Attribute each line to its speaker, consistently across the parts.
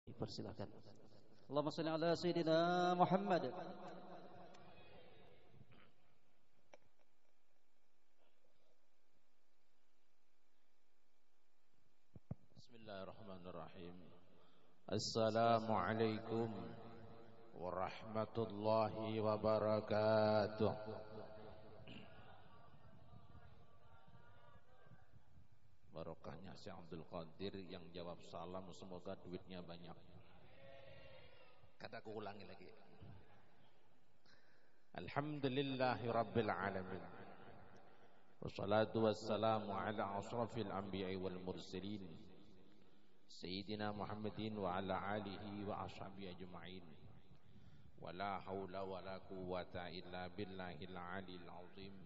Speaker 1: Persilakan. Allahumma shalli ala sayyidina Muhammad.
Speaker 2: Bismillahirrahmanirrahim. Assalamualaikum warahmatullahi wabarakatuh. Barokahnya Syekh Abdul Qadir yang jawab salam, semoga duitnya banyak. Kataku ulangi lagi. Alhamdulillahi rabbil alamin. Wassalatu wassalamu ala asrafil anbiya'i wal mursalin Sayyidina Muhammadin wa ala alihi wa ashabihi ajma'in. Wala hawla wala quwwata illa billahil aliyil azim.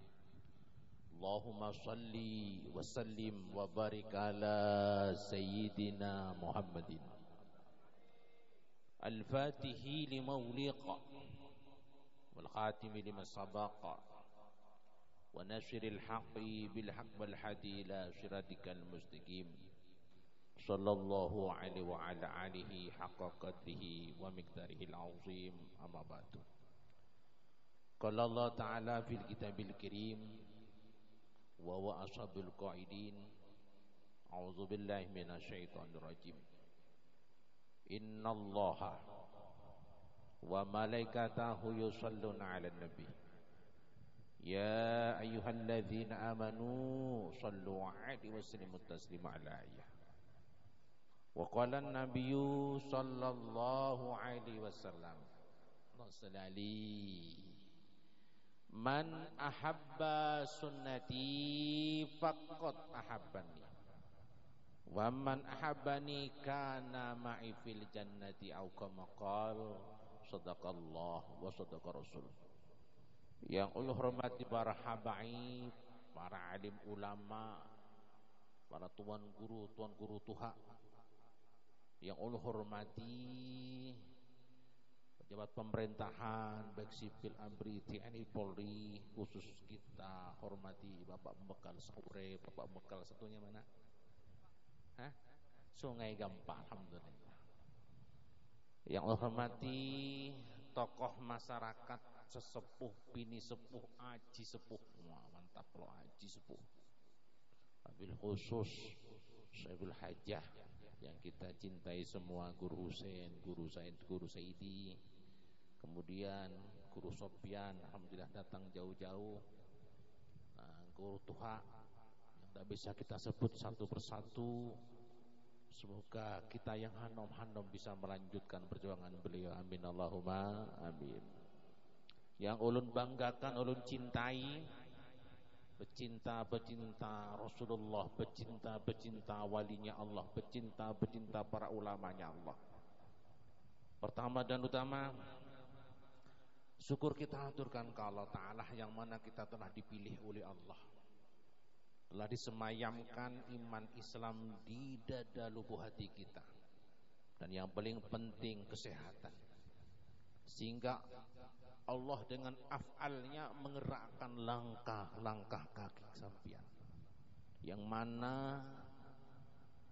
Speaker 2: Allahumma salli wa sallim wa barik ala Sayyidina Muhammadin Al-Fatihi lima uliqa wal khatimi lima sabaqa wa nasiril haqqi bil haqq wal hadi ila siratikal mustaqim. Sallallahu alaihi wa ala alihi haqqa qadrihi wa miqdarihil azim. Amma ba'du. Qala Allah ta'ala fil kitabil karim wa huwa ashabul qaidin. A'udzu billahi minasyaitonir rajim. Innallaha wa malaikatahu yusholluna 'alan nabi. Ya ayyuhalladzina amanu shallu 'alaihi wa sallimu taslima 'ala ayah. Wa qala an-nabiyyu sallallahu alaihi wasallam, man ahabba sunnati faqad ahabbani wa man ahabbani kana ma'i fil jannati aw kama qala sadaqallah wa sadaqa rasul. Yang Allah hormati para habaib, para alim ulama, para tuan guru tuha, yang Allah hormati, pejabat pemerintahan baik sipil, ABRI, TNI, Polri, khusus kita hormati Bapak Bekal Saure. Bapak Bekal satunya mana? Sungai Gampar, alhamdulillah. Yang Allah hormati tokoh masyarakat, sesepuh, bini sepuh, aji sepuh. Wah, mantap loh, aji sepuh. Wabil khusus Syekhul Hajah yang kita cintai semua, Guru Husain, Guru Said, Guru Saidi, kemudian Guru Sofyan, alhamdulillah datang jauh-jauh. Guru Tuha yang tidak bisa kita sebut satu persatu. Semoga kita yang hanom-hanom bisa melanjutkan perjuangan beliau. Amin Allahumma amin. Yang ulun banggakan, ulun cintai, pecinta Rasulullah, pecinta walinya Allah, pecinta para ulamanya Allah. Pertama dan utama, syukur kita aturkan ke Allah Ta'ala yang mana kita telah dipilih oleh Allah, telah disemayamkan iman Islam di dada lubuk hati kita, dan yang paling penting kesehatan, sehingga Allah dengan af'alnya menggerakkan langkah-langkah kaki sampian, yang mana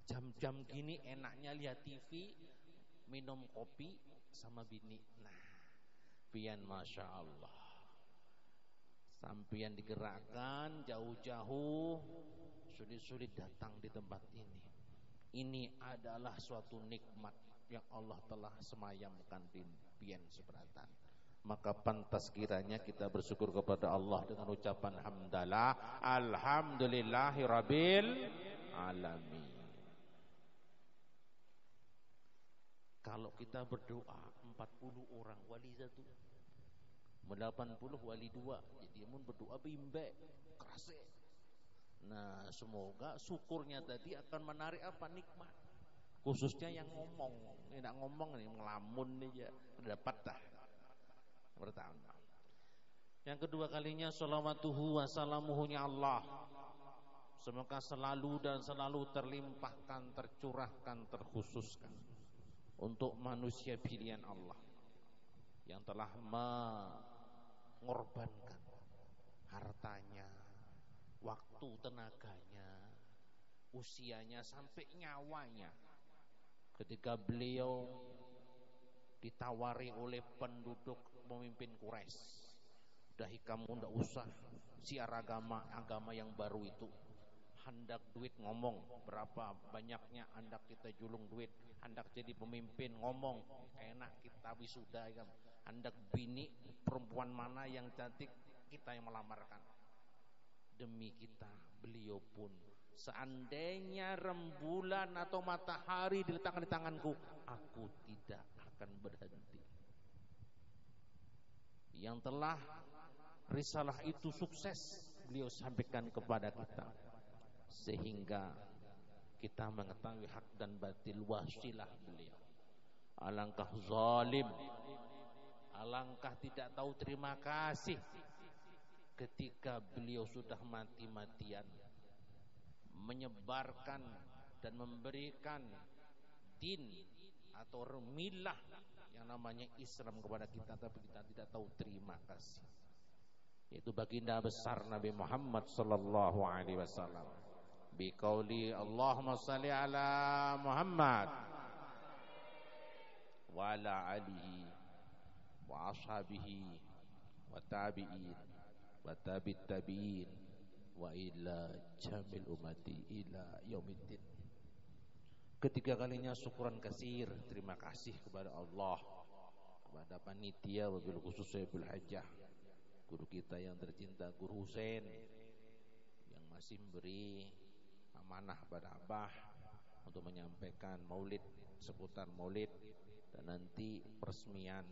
Speaker 2: jam-jam gini enaknya lihat TV, minum kopi sama bini. Nah, pian Masya Allah, sampian digerakkan jauh-jauh, sulit-sulit datang di tempat ini. Ini adalah suatu nikmat yang Allah telah semayamkan di pian seberatan. Maka pantas kiranya kita bersyukur kepada Allah dengan ucapan hamdalah, alhamdulillahi rabbil alamin. Kalau kita berdoa 40 orang wali satu, 80 wali dua, jadi mun berdoa bimbe kerase. Nah, semoga syukurnya tadi akan menarik apa, nikmat. Khususnya yang ngomong, tidak ngomong nih, ngelamun aja dapat dah. Pertama. Yang kedua kalinya, salawatuhu wa salamuhunya Allah, semoga selalu dan selalu terlimpahkan, tercurahkan, terkhususkan untuk manusia pilihan Allah yang telah mengorbankan hartanya, waktu, tenaganya, usianya, sampai nyawanya ketika beliau ditawari oleh penduduk pemimpin Quraisy, "Dahi kamu ndak usah siar agama yang baru itu. Hendak duit ngomong, berapa banyaknya hendak kita julung duit, hendak jadi pemimpin ngomong, enak kita wisuda kan. Hendak bini perempuan mana yang cantik kita yang melamarkan." Demi kita, beliau pun, "Seandainya rembulan atau matahari diletakkan di tanganku, aku tidak akan berhenti." Yang telah risalah itu sukses beliau sampaikan kepada kita, sehingga kita mengetahui hak dan batil wasilah beliau. Alangkah zalim, alangkah tidak tahu terima kasih ketika beliau sudah mati-matian menyebarkan dan memberikan din atau remilah yang namanya Islam kepada kita, tapi kita tidak tahu terima kasih. Yaitu baginda besar Nabi Muhammad sallallahu alaihi wasallam. Biqauli Allahumma shalli ala Muhammad wa ala alihi wa ashabihi wa tabi'in wa tabi'it tabi'in wa ila jamil umati ila yaumiddin. Ketiga kalinya syukuran kasir, terima kasih kepada Allah, kepada panitia wabil khusus Syaikhul Hajjah, guru kita yang tercinta Guru Husain, yang masih memberi amanah pada Abah untuk menyampaikan maulid, seputar maulid, dan nanti peresmian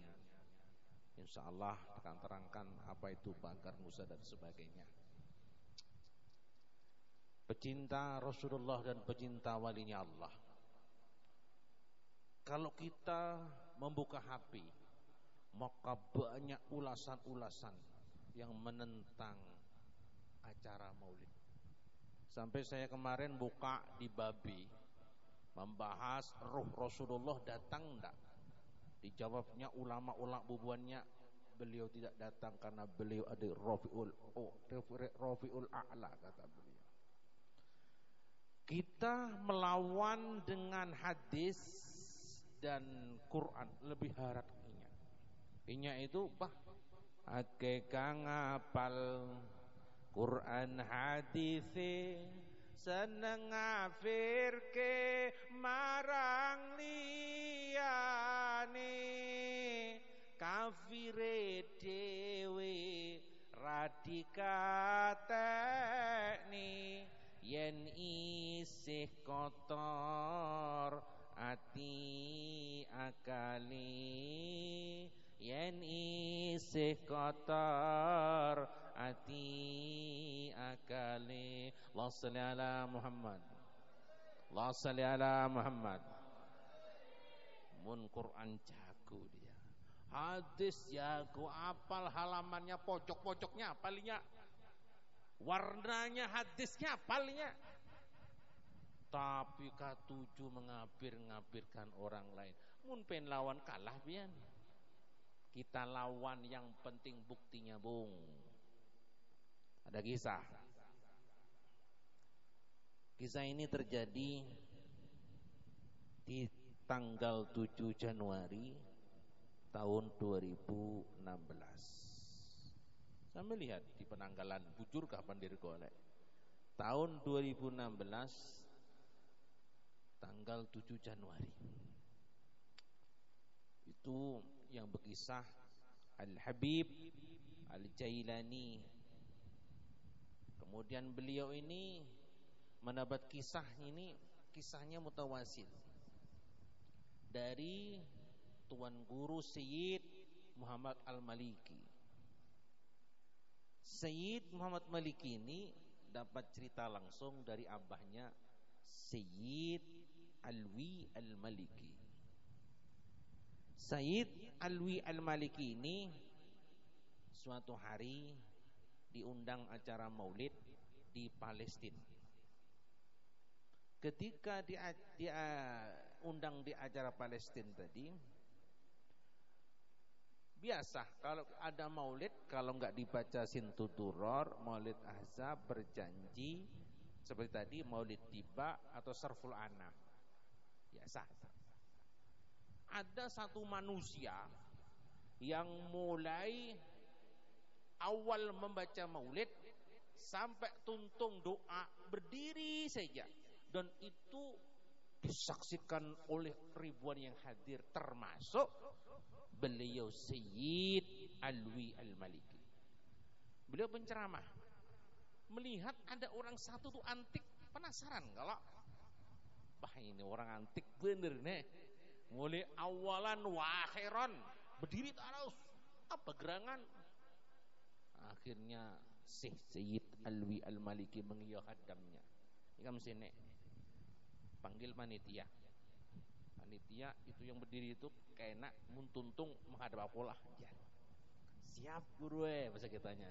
Speaker 2: insyaallah akan terangkan apa itu pagar Musa dan sebagainya. Pecinta Rasulullah dan pecinta walinya Allah, kalau kita membuka HP, maka banyak ulasan-ulasan yang menentang acara maulid. Sampai saya kemarin buka di Babi, membahas ruh Rasulullah datang enggak. Dijawabnya ulama-ulama bubuannya, beliau tidak datang karena beliau ada Rafiul A'la, kata beliau. Kita melawan dengan hadis dan Quran lebih harap inya itu ake kang apal Quran hadise seneng ngafirke marang liyane, kafire dhewe radikatekni yen isih kotor ati akali, yen isih kotor ati akali. Allahumma shalli ala Muhammad, Allahumma shalli ala Muhammad. Mun Quran jago dia, hadis jago, apal halamannya, pojok-pojoknya apalnya, warnanya hadisnya apalnya. Tapi katuju mengabir-ngabirkan orang lain. Mun pen lawan kalah pian. Kita lawan, yang penting buktinya, Bung. Ada kisah. Kisah ini terjadi di tanggal 7 Januari tahun 2016. Saya melihat di penanggalan bujur kapan dirgolek. Tahun 2016 tanggal 7 Januari. Itu yang berkisah Al-Habib Al-Jailani. Kemudian beliau ini mendapat kisah ini, kisahnya mutawasil dari Tuan Guru Sayyid Muhammad Al-Maliki. Sayyid Muhammad Maliki ini dapat cerita langsung dari abahnya Sayyid Alwi Al-Maliki. Sayyid Alwi Al-Maliki ini suatu hari diundang acara maulid di Palestina. Ketika diundang di acara Palestina tadi, biasa kalau ada maulid, kalau enggak dibaca Sintuturor, Maulid Ahzab, berjanji seperti tadi maulid tiba atau sarful ana. Biasa. ada satu manusia yang mulai awal membaca maulid sampai tuntung doa berdiri saja, dan itu disaksikan oleh ribuan yang hadir, termasuk beliau Sayyid Alwi Al-Maliki. Beliau penceramah, melihat ada orang satu tuh antik, penasaran kalau wah ini orang antik bener nih, mulai awalan wa akhiran berdiri terus, apa gerangan. Akhirnya Sayyid Alwi Al-Maliki mengiyahdamnya. Ikam sini panggil panitia. Panitia itu yang berdiri itu kena muntuntung menghadap apolah. Ya. Siap guru bahasa kitanya.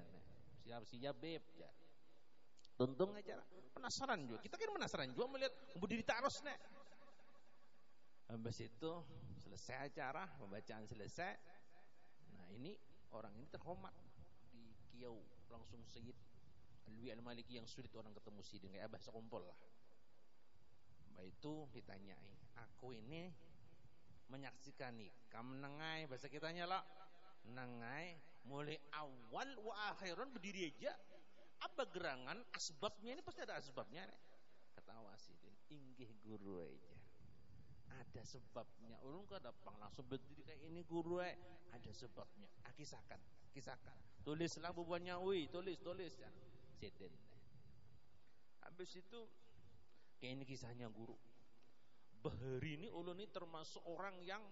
Speaker 2: Siap beb. Ya. Tuntung aja. Penasaran juga. Kita kan penasaran juga melihat berdiri terus nek. Habis itu selesai acara, pembacaan selesai. Nah, ini orang ini terhormat di Kiau, langsung Sayyid Alwi Al-Maliki yang sulit orang ketemu sih dengan bahasa kumpul lah. Itu ditanyai, aku ini menyaksikan nih kamu nengai, bahasa kitanya lah nengai mulai awal wa akhiran berdiri aja, apa gerangan asbabnya, ini pasti ada asbabnya nih. Kata Wasidin, inggih guru aja ada sebabnya, ulun kada pang langsung berdiri kayak ini guru ada sebabnya. Kisahkan tulislah bubuannya, tulis ya Sidin. Habis itu kayak ini kisahnya guru. Bahari ini ulun ini termasuk orang yang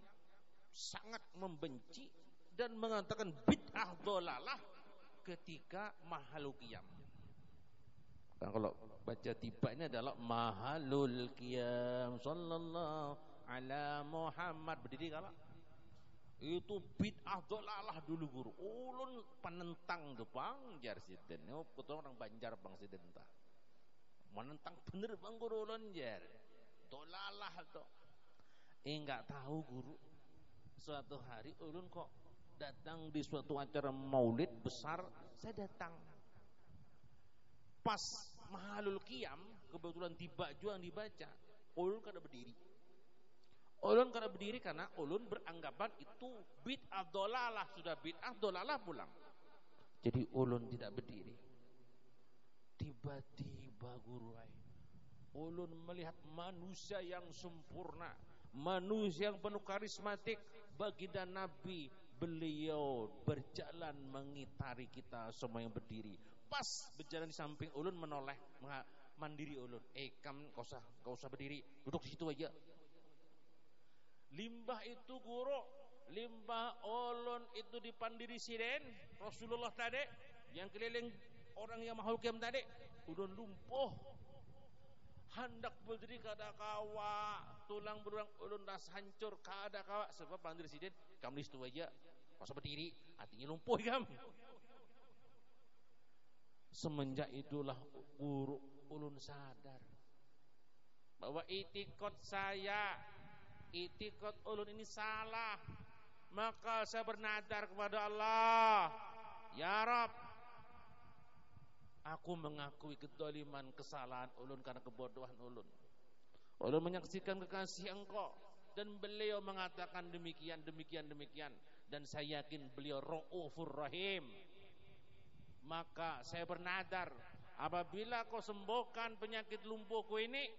Speaker 2: sangat membenci dan mengatakan bid'ah dhalalah ketika mahalul qiyam. Kan kalau baca tiba ini adalah mahalul qiyam sallallahu ala Muhammad, berdiri kalau itu bid'ah dhalalah dulu guru. Ulun penentang tuh bang jar Sidin. Oh, ketua orang Banjar bang Sidin tah. Menentang bener bang guru ulun jar. Dhalalah tuh. Enggak tahu guru. Suatu hari ulun kok datang di suatu acara maulid besar, saya datang. Pas mahalul qiyam kebetulan tiba juga yang dibaca. Ulun kada berdiri. Ulun kada berdiri karena ulun beranggapan itu bid'ah dhalalah, sudah bid'ah dhalalah pulang. Jadi ulun tidak berdiri. Tiba-tiba guru ulun melihat manusia yang sempurna, manusia yang penuh karismatik, baginda Nabi. Beliau berjalan mengitari kita semua yang berdiri. Pas berjalan di samping ulun, menoleh mandiri ulun. Kamu kau usah berdiri, duduk di situ aja. Limbah itu guru, limbah ulun itu dipandiri siren Rasulullah tadi, yang keliling orang yang mahal kiam tadi, ulun lumpuh. Hendak berdiri kada kawa, tulang berulang ulun ras hancur kada kawa, sebab pandiri siren kamu di situ aja, kau usah berdiri, artinya lumpuh kamu. Semenjak itulah guru ulun sadar bahwa itikad saya, itikad ulun ini salah. Maka saya bernadar kepada Allah, ya Rabb, aku mengakui kedoliman, kesalahan ulun karena kebodohan ulun. Ulun menyaksikan kekasih engkau, dan beliau mengatakan demikian. Dan saya yakin beliau Raufur Rahim. Maka saya bernadar, apabila kau sembuhkan penyakit lumpuhku ini,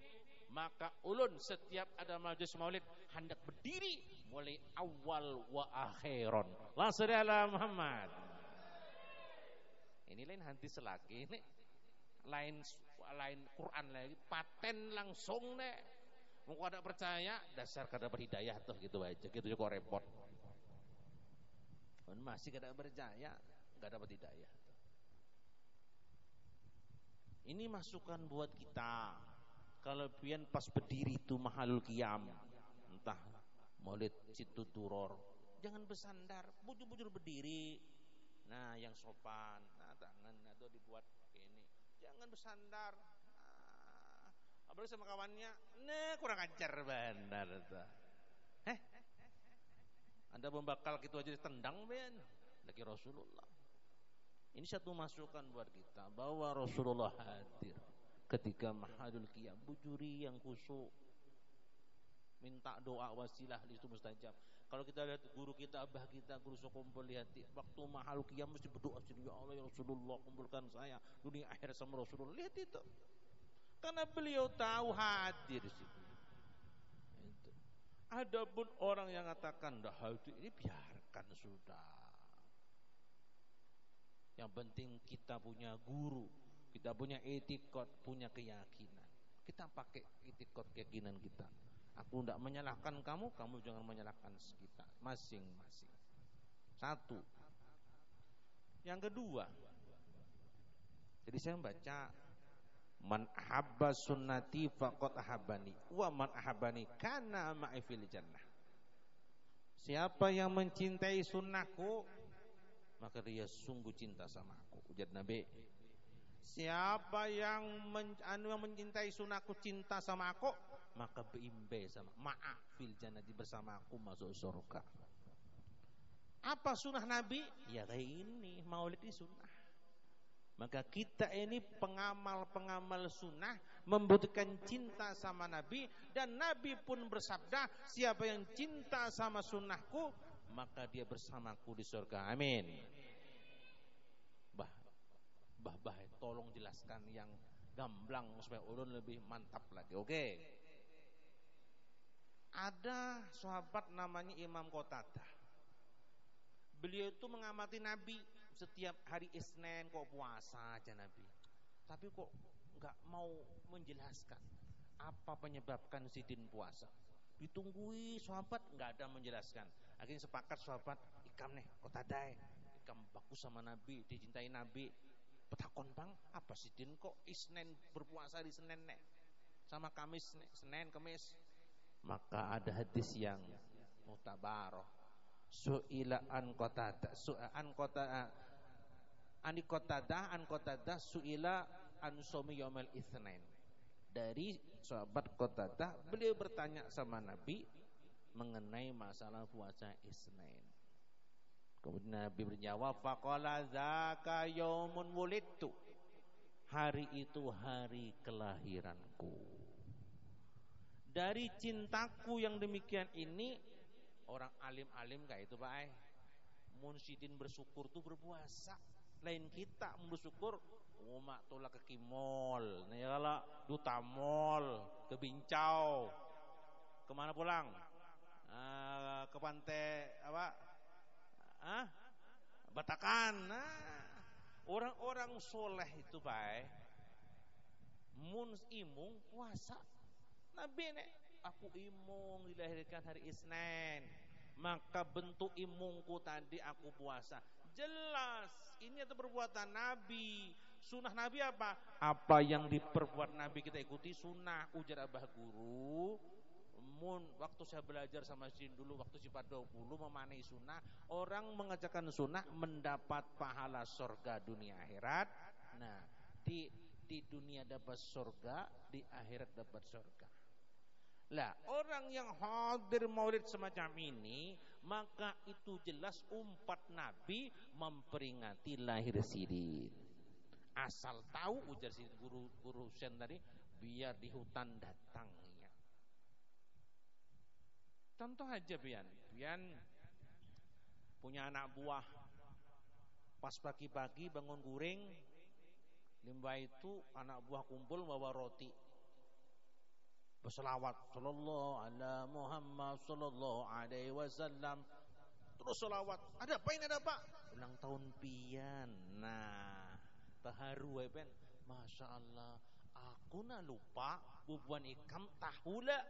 Speaker 2: maka ulun setiap ada majelis maulid hendak berdiri mulai awal wa akhiran. La sallallahu Muhammad. Ini lain hanti selagi, ini lain Quran lagi, paten langsung nek. Muka ada percaya, dasar kada berhidayah tuh gitu aja, gitu juga repot. Masih kada percaya, enggak dapat hidayah. Ini masukan buat kita. Kalau pian pas berdiri itu mahalul qiyam, entah maulid situ turor, jangan bersandar, bujur-bujur berdiri. Nah, yang sopan, nah tangan atau dibuat kayak ini. Jangan bersandar. Apalagi sama kawannya, nah kurang ajar benar tuh. Anda membakal gitu aja ditendang ben, lagi Rasulullah. Ini satu masukan buat kita bahwa Rasulullah hadir ketika mahalul qiyam, bujuri yang khusyuk. minta doa wasilah itu mustajab. Kalau kita lihat guru kita, abah kita, guru sekumpul, lihat waktu mahal qiyam mesti berdoa, ya Allah ya Rasulullah kumpulkan saya dunia akhir sama Rasulullah. Lihat itu. Karena beliau tahu hadir situ. Itu. Adapun orang yang katakan dah hadir ini biarkan sudah. Yang penting kita punya guru, kita punya etikot, punya keyakinan. Kita pakai etikot keyakinan kita. Aku tidak menyalahkan kamu, kamu jangan menyalahkan kita, masing-masing. Satu. Yang kedua, jadi saya membaca man ahabba sunnati faqad ahabbani wa man ahabbani kana ma'i fil jannah. Siapa yang mencintai sunnahku, maka dia sungguh cinta sama aku. Ujar Nabi, siapa yang mencintai sunnahku, cinta sama aku, maka beimbe sama ma'a fil jannah, bersama aku masuk surga. Apa sunnah Nabi? Ya kayak ini, maulid ini sunnah. Maka kita ini pengamal-pengamal sunnah membutuhkan cinta sama Nabi. Dan Nabi pun bersabda, siapa yang cinta sama sunnahku, maka dia bersamaku di surga. Amin. Bah, tolong jelaskan yang gamblang supaya ulun lebih mantap lagi. Oke. Ada sahabat namanya Imam Qatadah. Beliau itu mengamati Nabi. Setiap hari Isnin kok puasa aja Nabi. Tapi kok enggak mau menjelaskan apa penyebabkan sidin puasa. Ditunggui sahabat enggak ada menjelaskan. Akhirnya sepakat sahabat, ikam nih Qatadah, ikam bagus sama Nabi, dicintai Nabi. Petakon bang, apa sidin kok Isnin berpuasa di Senin nek? Sama Kamis nek, Senin Kamis. Maka ada hadis yang mutabaroh. Su'ila an Qatadah, an Qatadah su'ila an somi yaumil itsnain. Dari sahabat Qatadah, beliau bertanya sama Nabi mengenai masalah puasa Isnin. Kemudian Nabi berjawab, faqala zaka yaumun wulidtu. Hari itu hari kelahiranku. Dari cintaku yang demikian ini, orang alim-alim kayak itu Pak Munsidin bersyukur tuh berpuasa. Lain kita bersyukur umak tolak ke Kimol, nih kalau Duta Mall, ke Bincau. Kemana pulang? Ke pantai apa? Batakan. Orang-orang soleh itu Pak mun imung puasa. Nabi nek aku imung dilahirkan hari Isnin, maka bentuk imungku tadi aku puasa. Jelas ini itu perbuatan Nabi. Sunnah Nabi apa? Apa yang diperbuat Nabi kita ikuti sunnah. Ujar abah guru, waktu saya belajar sama Sin dulu, waktu sifat 20 memanai sunnah, orang mengerjakan sunnah mendapat pahala surga dunia akhirat. Nah, di dunia dapat surga, di akhirat dapat surga. Lah, orang yang hadir maulid semacam ini, maka itu jelas umpat Nabi memperingati lahir sidin. Asal tahu, ujar si guru Sen tadi, biar di hutan datangnya. Contoh aja Bian punya anak buah, pas pagi-pagi bangun guring, limbah itu anak buah kumpul bawa roti, berselawat sallallahu ala Muhammad sallallahu alaihi wasallam, terus selawat. Ada apa ini, ada apa? Ulang tahun pian. Nah, baharu ben, masya Allah, aku nak lupa bubuan ikam tahu lah.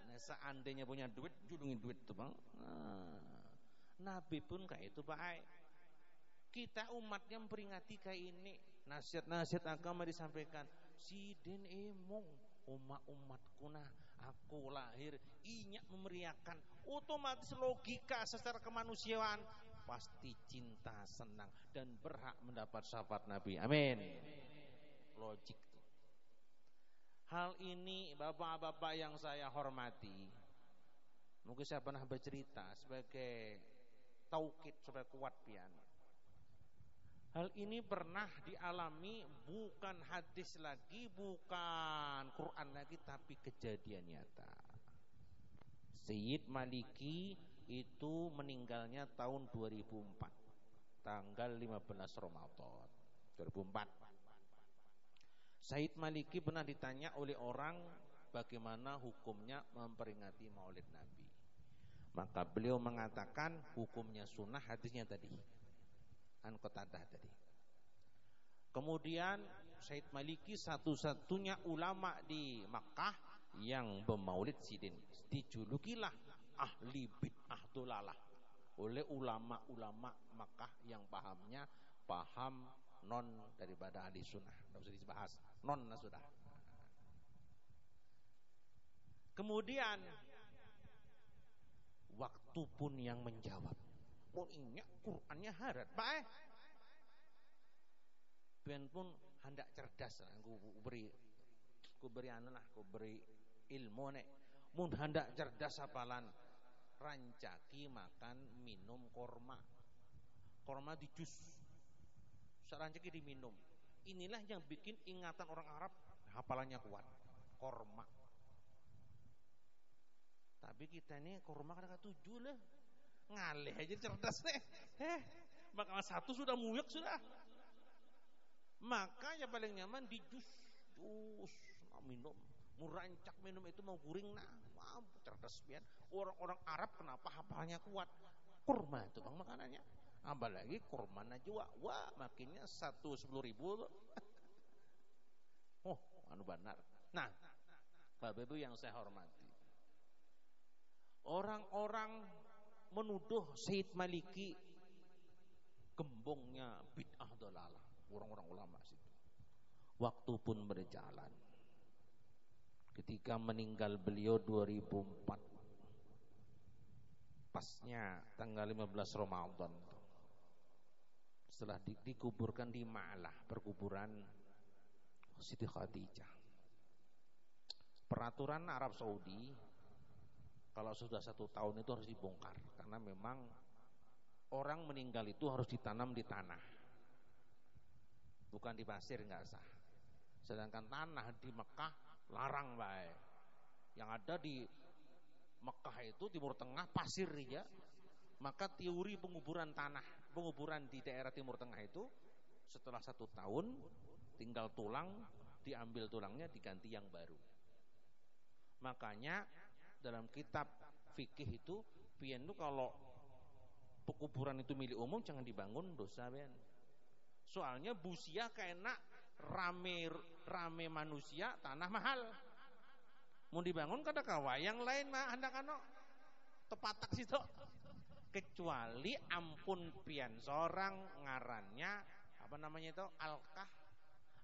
Speaker 2: Nah, seandainya punya duit, julungin duit tuh bang. Nah, Nabi pun kayak itu Pak. Kita umatnya memperingati kayak ini. Nasihat-nasihat agama disampaikan. Sidin emong umatku nah, aku lahir inyak memeriahkan. Otomatis logika secara kemanusiaan pasti cinta, senang dan berhak mendapat syafaat Nabi. Amin. Logik. Hal ini bapak-bapak yang saya hormati, mungkin saya pernah bercerita sebagai taukid supaya kuat pian. Hal ini pernah dialami, bukan hadis lagi, bukan Quran lagi, tapi kejadian nyata. Sayyid Maliki itu meninggalnya tahun 2004, tanggal 15 Ramadan 2004. Sayyid Maliki pernah ditanya oleh orang bagaimana hukumnya memperingati Maulid Nabi. Maka beliau mengatakan hukumnya sunnah, hadisnya tadi An Qatadah tadi. Kemudian Sayyid Maliki satu-satunya ulama di Makkah yang bermaulid sidin. Dijulukilah ahli bid'ah dolalah oleh ulama-ulama Makkah yang pahamnya paham non daripada ahli sunnah. Tidak usah dibahas, non sudah. Kemudian waktu pun yang menjawab. Oh ingat Qur'annya harat, baik. Ben pun hendak cerdas, aku beri ilmu nek. Mun hendak cerdas apalan rancaki makan minum korma. Korma di jus. Sarancaki diminum. Inilah yang bikin ingatan orang Arab hafalannya kuat. Korma. Tapi kita ini korma kadang-kadang 7 lah. Ngalih aja cerdas nih. Maka 1 sudah muyek sudah. Maka yang paling nyaman di jus minum. Mau rancak minum itu mau guring cerdas pian. Orang-orang Arab kenapa hafalannya kuat? Kurma itu bang makanannya. Apalagi kurma najwa. Wah makinnya 10.000 Oh anu benar. Nah Bapak Ibu yang saya hormati, orang-orang menuduh Sayyid Maliki gembongnya bid'ah dalalah. Orang-orang ulama situ. Waktu pun berjalan. Ketika meninggal beliau 2004, pasnya tanggal 15 Ramadan, setelah dikuburkan di Ma'lah, perkuburan Siti Khadijah. Peraturan Arab Saudi kalau sudah 1 tahun itu harus dibongkar, karena memang orang meninggal itu harus ditanam di tanah, bukan di pasir, nggak sah. Sedangkan tanah di Mekah larang baik. Yang ada di Mekah itu Timur Tengah pasir ya. Maka teori penguburan di daerah Timur Tengah itu setelah 1 tahun tinggal tulang, diambil tulangnya diganti yang baru. Makanya dalam kitab fikih itu pian itu kalau pekuburan itu milik umum jangan dibangun, dosa pian. Soalnya busia kena rame manusia, tanah mahal. Mau dibangun kada kawa yang lain mah handakano tepatak situ. Kecuali ampun pian seorang ngarannya apa namanya itu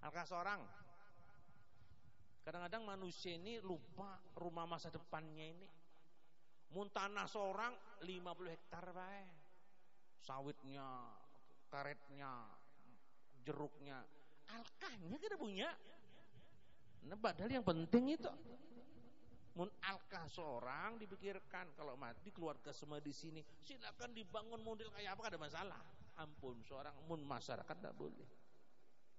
Speaker 2: alkah seorang. Kadang-kadang manusia ini lupa rumah masa depannya ini. Mun tanah seorang 50 hektar bae. Sawitnya, karetnya, jeruknya, alkahnya kita punya. Nah, padahal yang penting itu mun alkah seorang dipikirkan, kalau mati keluarga semua di sini, silakan dibangun model kayak apa, ada masalah. Ampun seorang, mun masyarakat tidak boleh.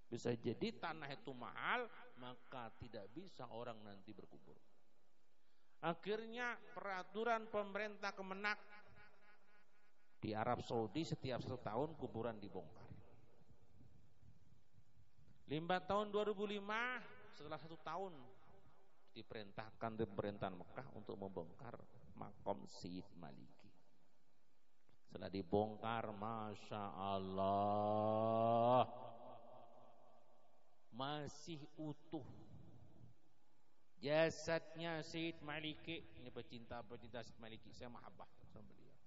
Speaker 2: Bisa jadi tanah itu mahal, maka tidak bisa orang nanti berkubur. Akhirnya peraturan pemerintah Kemenak di Arab Saudi setiap 1 tahun kuburan dibongkar. 5 tahun 2005 setelah 1 tahun diperintahkan di pemerintahan Mekah untuk membongkar makam Sayyid Maliki. Setelah dibongkar, Masya Allah, masih utuh jasadnya Sayyid Maliki. Ini pecinta Sayyid Maliki, saya mahabbah sama beliau.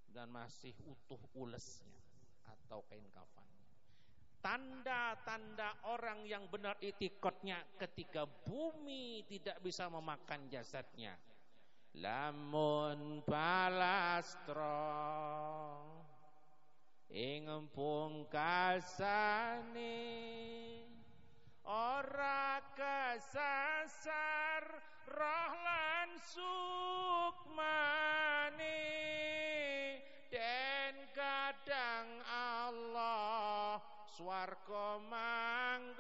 Speaker 2: Dan masih utuh ulesnya atau kain kafan. Tanda-tanda orang yang benar itikadnya ketika bumi tidak bisa memakan jasadnya. Lamun palastro ing pungkasane ora kesasar roh lan sukmane, den kadang Allah swarga manggone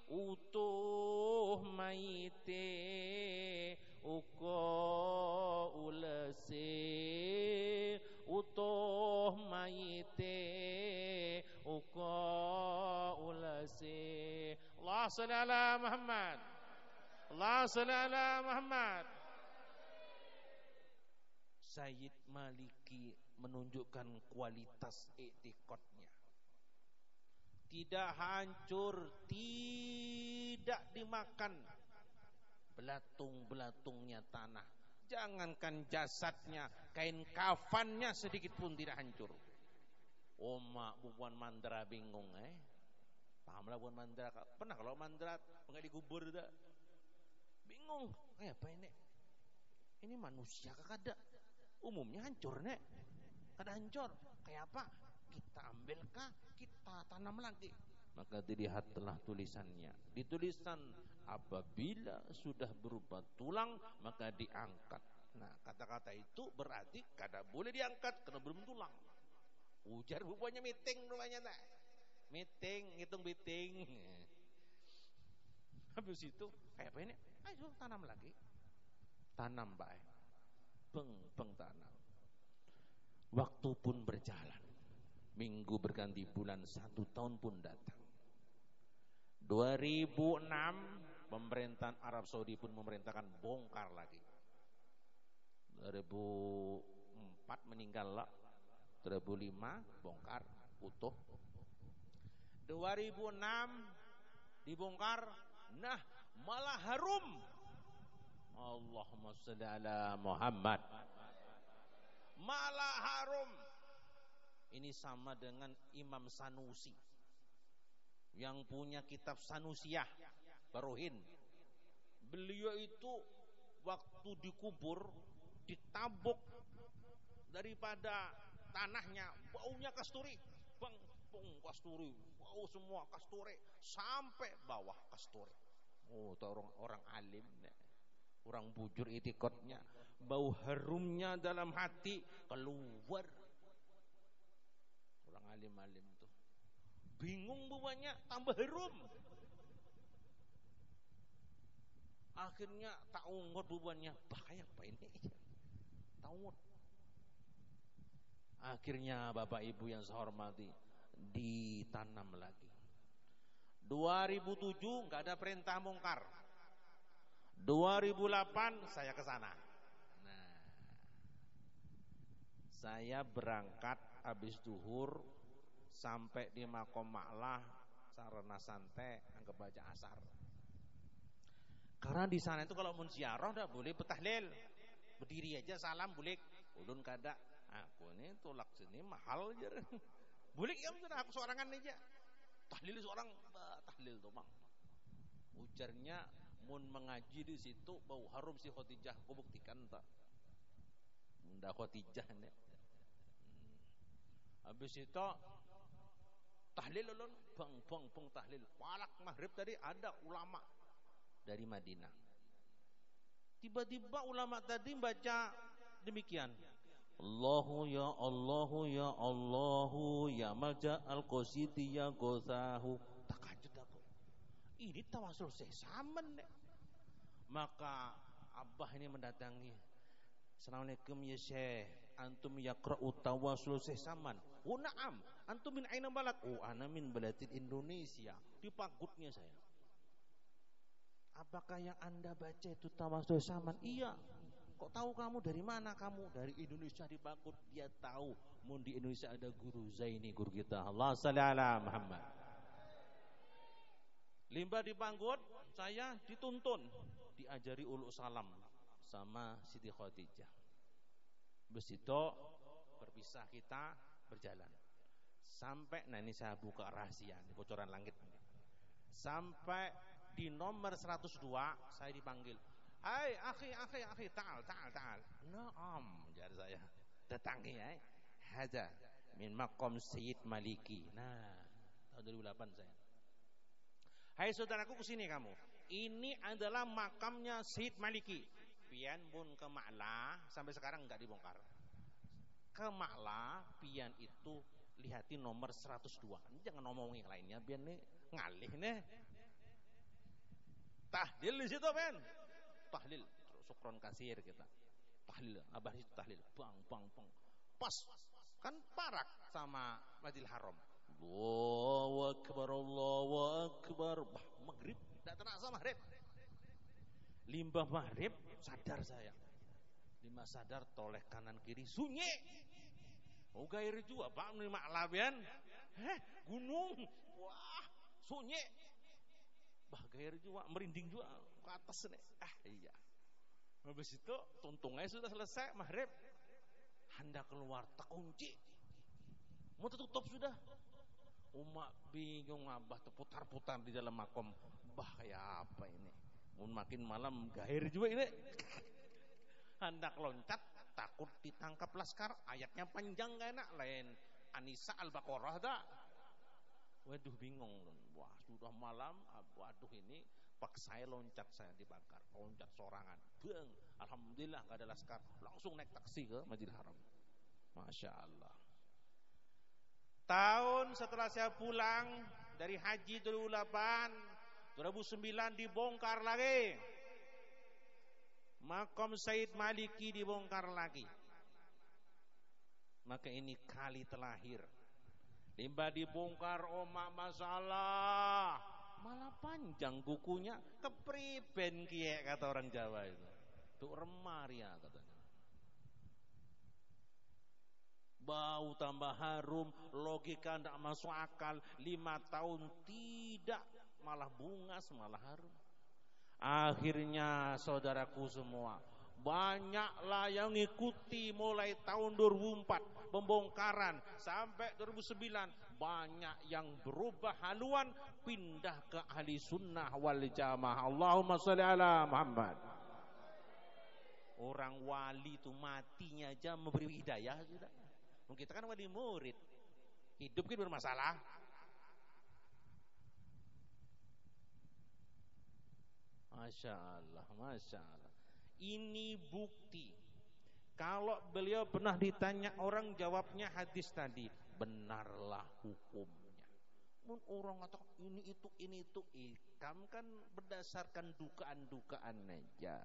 Speaker 2: utuh maite shalli ala Muhammad. Allah shalli ala Muhammad. Sayyid Maliki menunjukkan kualitas i'tiqadnya. Tidak hancur, tidak dimakan belatung-belatungnya tanah. Jangankan jasadnya, kain kafannya sedikit pun tidak hancur. Oma bubuan mandra bingung Pahamlah bubuan mandra. Pernah kalau mandra enggak digubur dah. Bingung, kayak apa ini? Ini manusia kada. Umumnya hancur nek. Kada hancur. Kayak apa? Kita ambilkah? Kita tanam lagi. Maka dilihatlah tulisannya. Di tulisan apabila sudah berupa tulang maka diangkat. Nah, kata-kata itu berarti kada boleh diangkat karena belum tulang. Ujar bupanya meeting rumahnya tak. Meeting, ngitung meeting. Habis itu kayak apa ini? Ayo tanam lagi. Tanam baik. Beng tanam. Waktu pun berjalan. Minggu berganti bulan, 1 tahun pun datang. 2006 pemerintahan Arab Saudi pun memerintahkan bongkar lagi. 2004 meninggal lah. 2005 bongkar utuh. 2006 dibongkar, nah malah harum. Allahumma shalli ala Muhammad. Malah harum. Ini sama dengan Imam Sanusi yang punya kitab Sanusiyah Barohin. Beliau itu waktu dikubur ditabuk daripada tanahnya, baunya kasturi, bang kasturi, bau semua kasturi sampai bawah kasturi. Oh, itu orang alim, orang bujur itikotnya, bau harumnya dalam hati keluar. Orang alim-alim tuh bingung bawanya, tambah harum. Akhirnya tak ungut bubannya, bahaya apa ini? Taungut. Akhirnya Bapak Ibu yang saya hormati, ditanam lagi. 2007 nggak ada perintah bongkar. 2008 saya ke sana. Nah, saya berangkat habis zuhur sampai di Makom Ma'lah sarana santai anggap baca asar. Karena di sana itu kalau mun ziarah dah boleh betahlil. Berdiri aja salam boleh. Ulun kada. Aku ini tolak sini mahal aja. Boleh ya aku seorangan aja. Tahlil seorang tahlil tuh bang. Ujarnya mun mengaji di situ bau harum si Khadijah. Aku buktikan tak. Bunda Khadijah nih. Habis itu tahlil ulun bang tahlil. Walak maghrib tadi ada ulama dari Madinah. Tiba-tiba ulama tadi baca demikian. Allahu ya Allahu ya Allahu ya maja al-qasidi ya gozahu. Takajud aku. Ini tawasul sesamen. Maka Abah ini mendatangi. Assalamualaikum ya Syekh. Antum yaqra'u tawasul sesaman. Oh na'am. Antum min aina balad? Oh ana min baladil Indonesia. Di pagutnya saya. Apakah yang Anda baca itu tawasul sesaman? Iya. Kok tahu kamu dari mana kamu? Dari Indonesia di Pagut. Dia tahu mun di Indonesia ada guru Zaini, guru kita. Allah shalli ala Muhammad. Limbah di Pagut, saya dituntun, diajari uluk salam sama Siti Khadijah. Habis itu berpisah kita berjalan. Sampai nah ini saya buka rahasia, ini bocoran langit. Sampai di nomor 102 saya dipanggil. Hai akhi, ta'al. Naam, jar saya. Datangi Haza min maqam Sayyid Maliki. Nah, tahun 2008 saya. Hai saudaraku kesini kamu. Ini adalah makamnya Sayyid Maliki. Pian pun ke Ma'la sampai sekarang enggak dibongkar. Ke Ma'la pian itu lihatin nomor 102. Ini jangan ngomongin yang lainnya biar nih ngalih nih. Tahlil di situ men. Tahlil, syukron kasir kita. Tahlil, abah itu tahlil, bang. Pas, kan parak sama Masjidil Haram. Allahu Akbar, Allahu Akbar. Maghrib, tidak terasa maghrib. Limbah maghrib, sadar saya. Lima sadar, toleh kanan kiri, sunyi. Oh gair juga, Pak, menerima labian. Gunung, wah, sunyi. Bah gair juga, merinding juga ke atas nih. Iya. Habis itu, tuntungnya sudah selesai maghrib. Hendak keluar, tak kunci. Mau tutup sudah. Umak bingung, abah terputar-putar di dalam makom. Bah kayak apa ini? Mun makin malam gair juga ini. Hendak loncat, takut ditangkap laskar. Ayatnya panjang gak enak. Lain An-Nisa Al-Baqarah dah. Waduh bingung. Wah sudah malam. Waduh ini paksa saya loncat, saya dibakar. Loncat sorangan. Bang. Alhamdulillah gak ada laskar. Langsung naik taksi ke Masjidil Haram. Masya Allah. Tahun setelah saya pulang dari Haji 2008, 2009 dibongkar lagi. Makam Said Maliki dibongkar lagi. Maka ini kali terakhir. Limbah dibongkar, omak masalah. Malah panjang kukunya, kepriben kiek kata orang Jawa itu. Tuh remaria katanya. Bau tambah harum, logika tidak masuk akal. 5 tahun tidak, malah bungas, malah harum. Akhirnya saudaraku semua, banyaklah yang ngikuti mulai tahun 2004 pembongkaran sampai 2009. Banyak yang berubah haluan, pindah ke ahli sunnah wal jamaah. Allahumma sholli ala Muhammad. Orang wali itu matinya aja memberi hidayah sudah. Kita kan wali murid, hidup kan bermasalah. Masya Allah, Masya Allah. Ini bukti. Kalau beliau pernah ditanya orang, jawabnya hadis tadi, benarlah hukumnya. Orang kata ini itu, ikam kan berdasarkan dugaan-dugaan aja.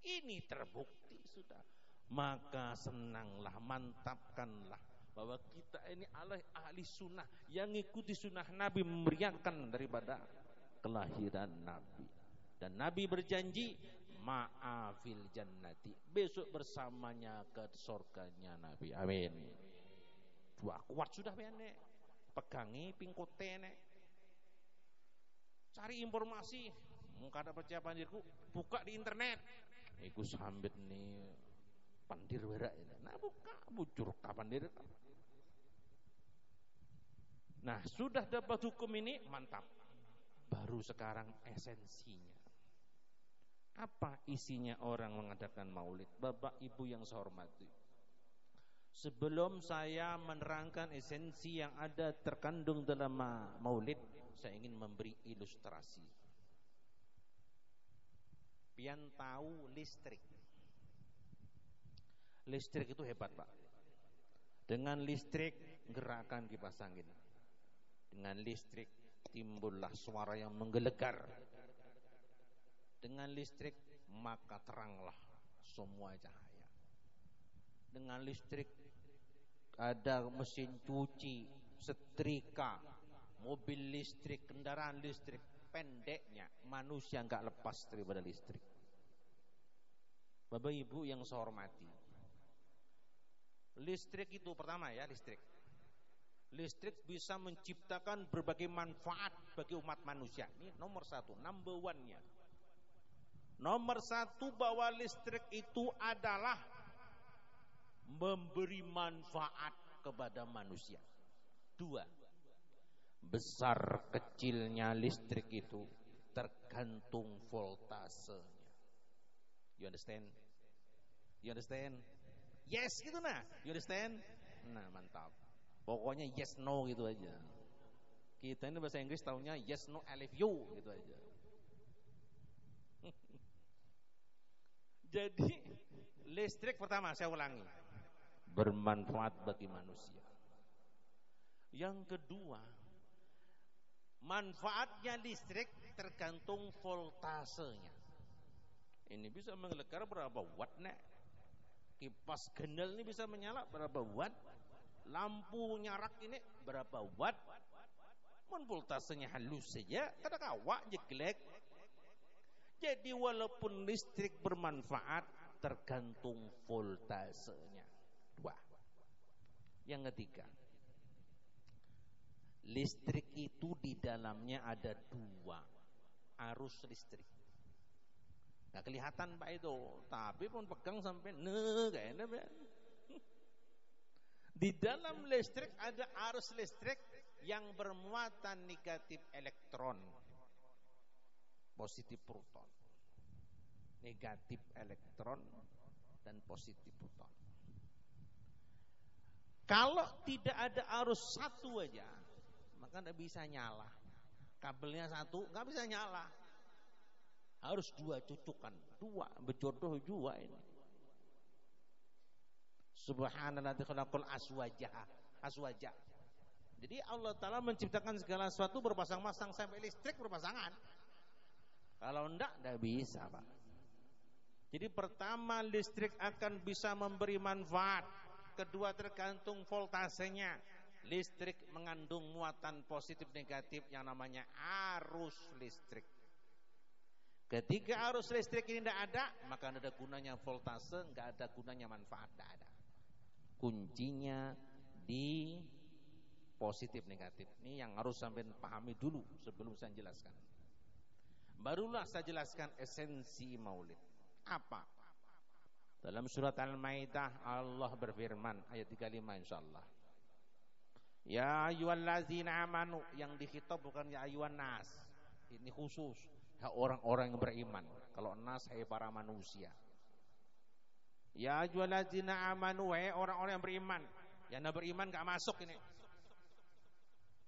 Speaker 2: Ini terbukti sudah. Maka senanglah, mantapkanlah bahwa kita ini ahli sunnah yang mengikuti sunnah Nabi, memeriahkan daripada kelahiran Nabi. Dan Nabi berjanji ma'afil jannati, besok bersamanya ke surganya Nabi. Amin. Dua kuat sudah nek. Pegangi pingkote nek. Cari informasi. Muka ada percaya pandirku, buka di internet. Iku sambit nih pandir berak ini. Nah buka, bujur kapan dia. Nah sudah dapat hukum ini, mantap. Baru sekarang esensinya. Apa isinya orang mengadakan maulid? Bapak ibu yang saya hormati, sebelum saya menerangkan esensi yang ada terkandung dalam maulid, saya ingin memberi ilustrasi. Pian tahu listrik. Listrik itu hebat Pak. Dengan listrik gerakan kipas angin. Dengan listrik timbullah suara yang menggelegar. Dengan listrik maka teranglah semua cahaya. Dengan listrik ada mesin cuci, setrika, mobil listrik, kendaraan listrik. Pendeknya manusia enggak lepas daripada listrik. Bapak ibu yang saya hormati, listrik itu pertama ya, listrik bisa menciptakan berbagai manfaat bagi umat manusia. Ini nomor satu, number one-nya. Nomor satu, bahwa listrik itu adalah memberi manfaat kepada manusia. Dua, besar kecilnya listrik itu tergantung voltasenya. You understand? You understand? Yes gitu nah. You understand? Nah mantap. Pokoknya yes no gitu aja. Kita ini bahasa Inggris tahunya yes no I love you gitu aja. Jadi listrik pertama saya ulangi, bermanfaat bagi manusia. Yang kedua, manfaatnya listrik tergantung voltasenya. Ini bisa menggelegar berapa watt nek? Kipas gendel ini bisa menyala berapa watt? lampu nyarak ini berapa watt, mun voltasenya halus saja kada kawak jelek. Jadi walaupun listrik bermanfaat tergantung voltasenya. Dua. Yang ketiga, listrik itu di dalamnya ada dua arus listrik. Nggak kelihatan Pak itu, tapi pun pegang sampai kayaknya. Di dalam listrik ada arus listrik yang bermuatan negatif elektron, positif proton. Negatif elektron dan positif proton. Kalau tidak ada arus satu aja, maka tidak bisa nyala. Kabelnya satu nggak bisa nyala. Harus dua cucukan, dua berjodoh dua ini. Subhanallah khalaqal aswajah. Jadi Allah Ta'ala menciptakan segala sesuatu berpasang-pasang, sampai listrik berpasangan. Kalau enggak bisa Pak. Jadi pertama listrik akan bisa memberi manfaat. Kedua tergantung voltasenya. Listrik mengandung muatan positif negatif yang namanya arus listrik. Ketika arus listrik ini tidak ada, maka tidak ada gunanya voltase, tidak ada gunanya manfaat, tidak ada. Kuncinya di positif negatif. Ini yang harus sampai pahami dulu sebelum saya jelaskan. Barulah saya jelaskan esensi maulid. Apa? Dalam surat Al-Maidah Allah berfirman ayat 35 insyaallah. Ya ayyuhallazina amanu, yang dikhitab bukan ya ayyuhan nas. Ini khusus ya orang-orang yang beriman. Kalau nas hai para manusia. Ya ayyuhallazina amanu, orang-orang yang beriman. Yang tidak beriman enggak masuk ini.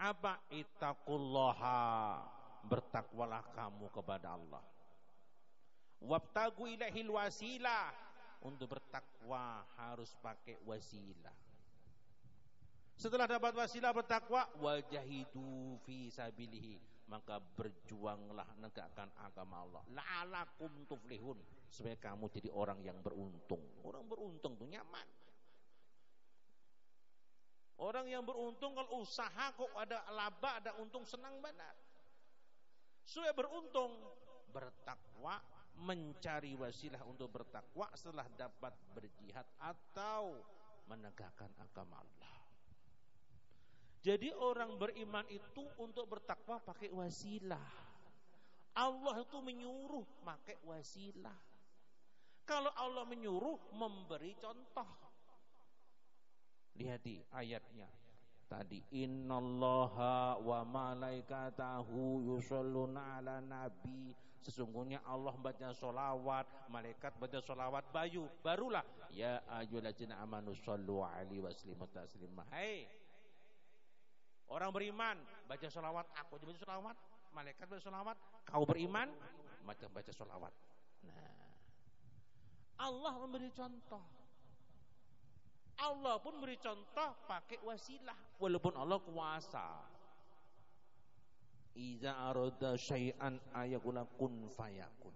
Speaker 2: Apa? Ittaqullaha, bertakwalah kamu kepada Allah. Wabtagu ilahil wasilah, untuk bertakwa harus pakai wasilah. Setelah dapat wasilah bertakwa, wajahidu fi sabilihi, maka berjuanglah menegakkan agama Allah. La'alakum tuflihun, supaya kamu jadi orang yang beruntung. Orang beruntung tuh nyaman. Orang yang beruntung kalau usaha kok ada laba, ada untung, senang banget. Supaya beruntung, bertakwa, mencari wasilah untuk bertakwa setelah dapat berjihad atau menegakkan agama Allah. Jadi orang beriman itu untuk bertakwa pakai wasilah. Allah itu menyuruh pakai wasilah. Kalau Allah menyuruh, memberi contoh. Lihat di ayatnya tadi, innallaha wa malaikatahu yusholluna ala nabi, sesungguhnya Allah baca sholawat, malaikat baca sholawat, barulah ya ayyuhallazina amanu shollu alaihi wasallimu taslima. Hai orang beriman, baca sholawat, aku juga baca sholawat, malaikat baca sholawat, kau beriman baca sholawat. Nah, Allah memberi contoh. Allah pun beri contoh pakai wasilah, walaupun Allah kuasa. Iza arada syai'an ayakula kun fayakun.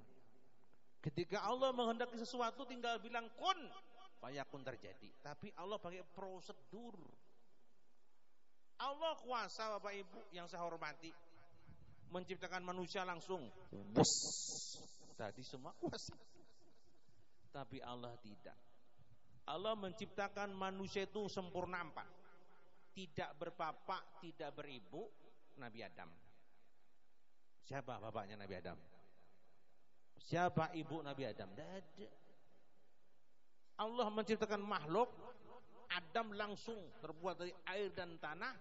Speaker 2: Ketika Allah menghendaki sesuatu tinggal bilang kun fayakun, terjadi. Tapi Allah pakai prosedur. Allah kuasa Bapak Ibu yang saya hormati, menciptakan manusia langsung. Bos. Tadi semua kuasa. Tapi Allah tidak. Allah menciptakan manusia itu sempurna 4. Tidak berbapak, tidak beribu, Nabi Adam. Siapa bapaknya Nabi Adam? Siapa ibu Nabi Adam? Tidak ada. Allah menciptakan makhluk, Adam langsung terbuat dari air dan tanah.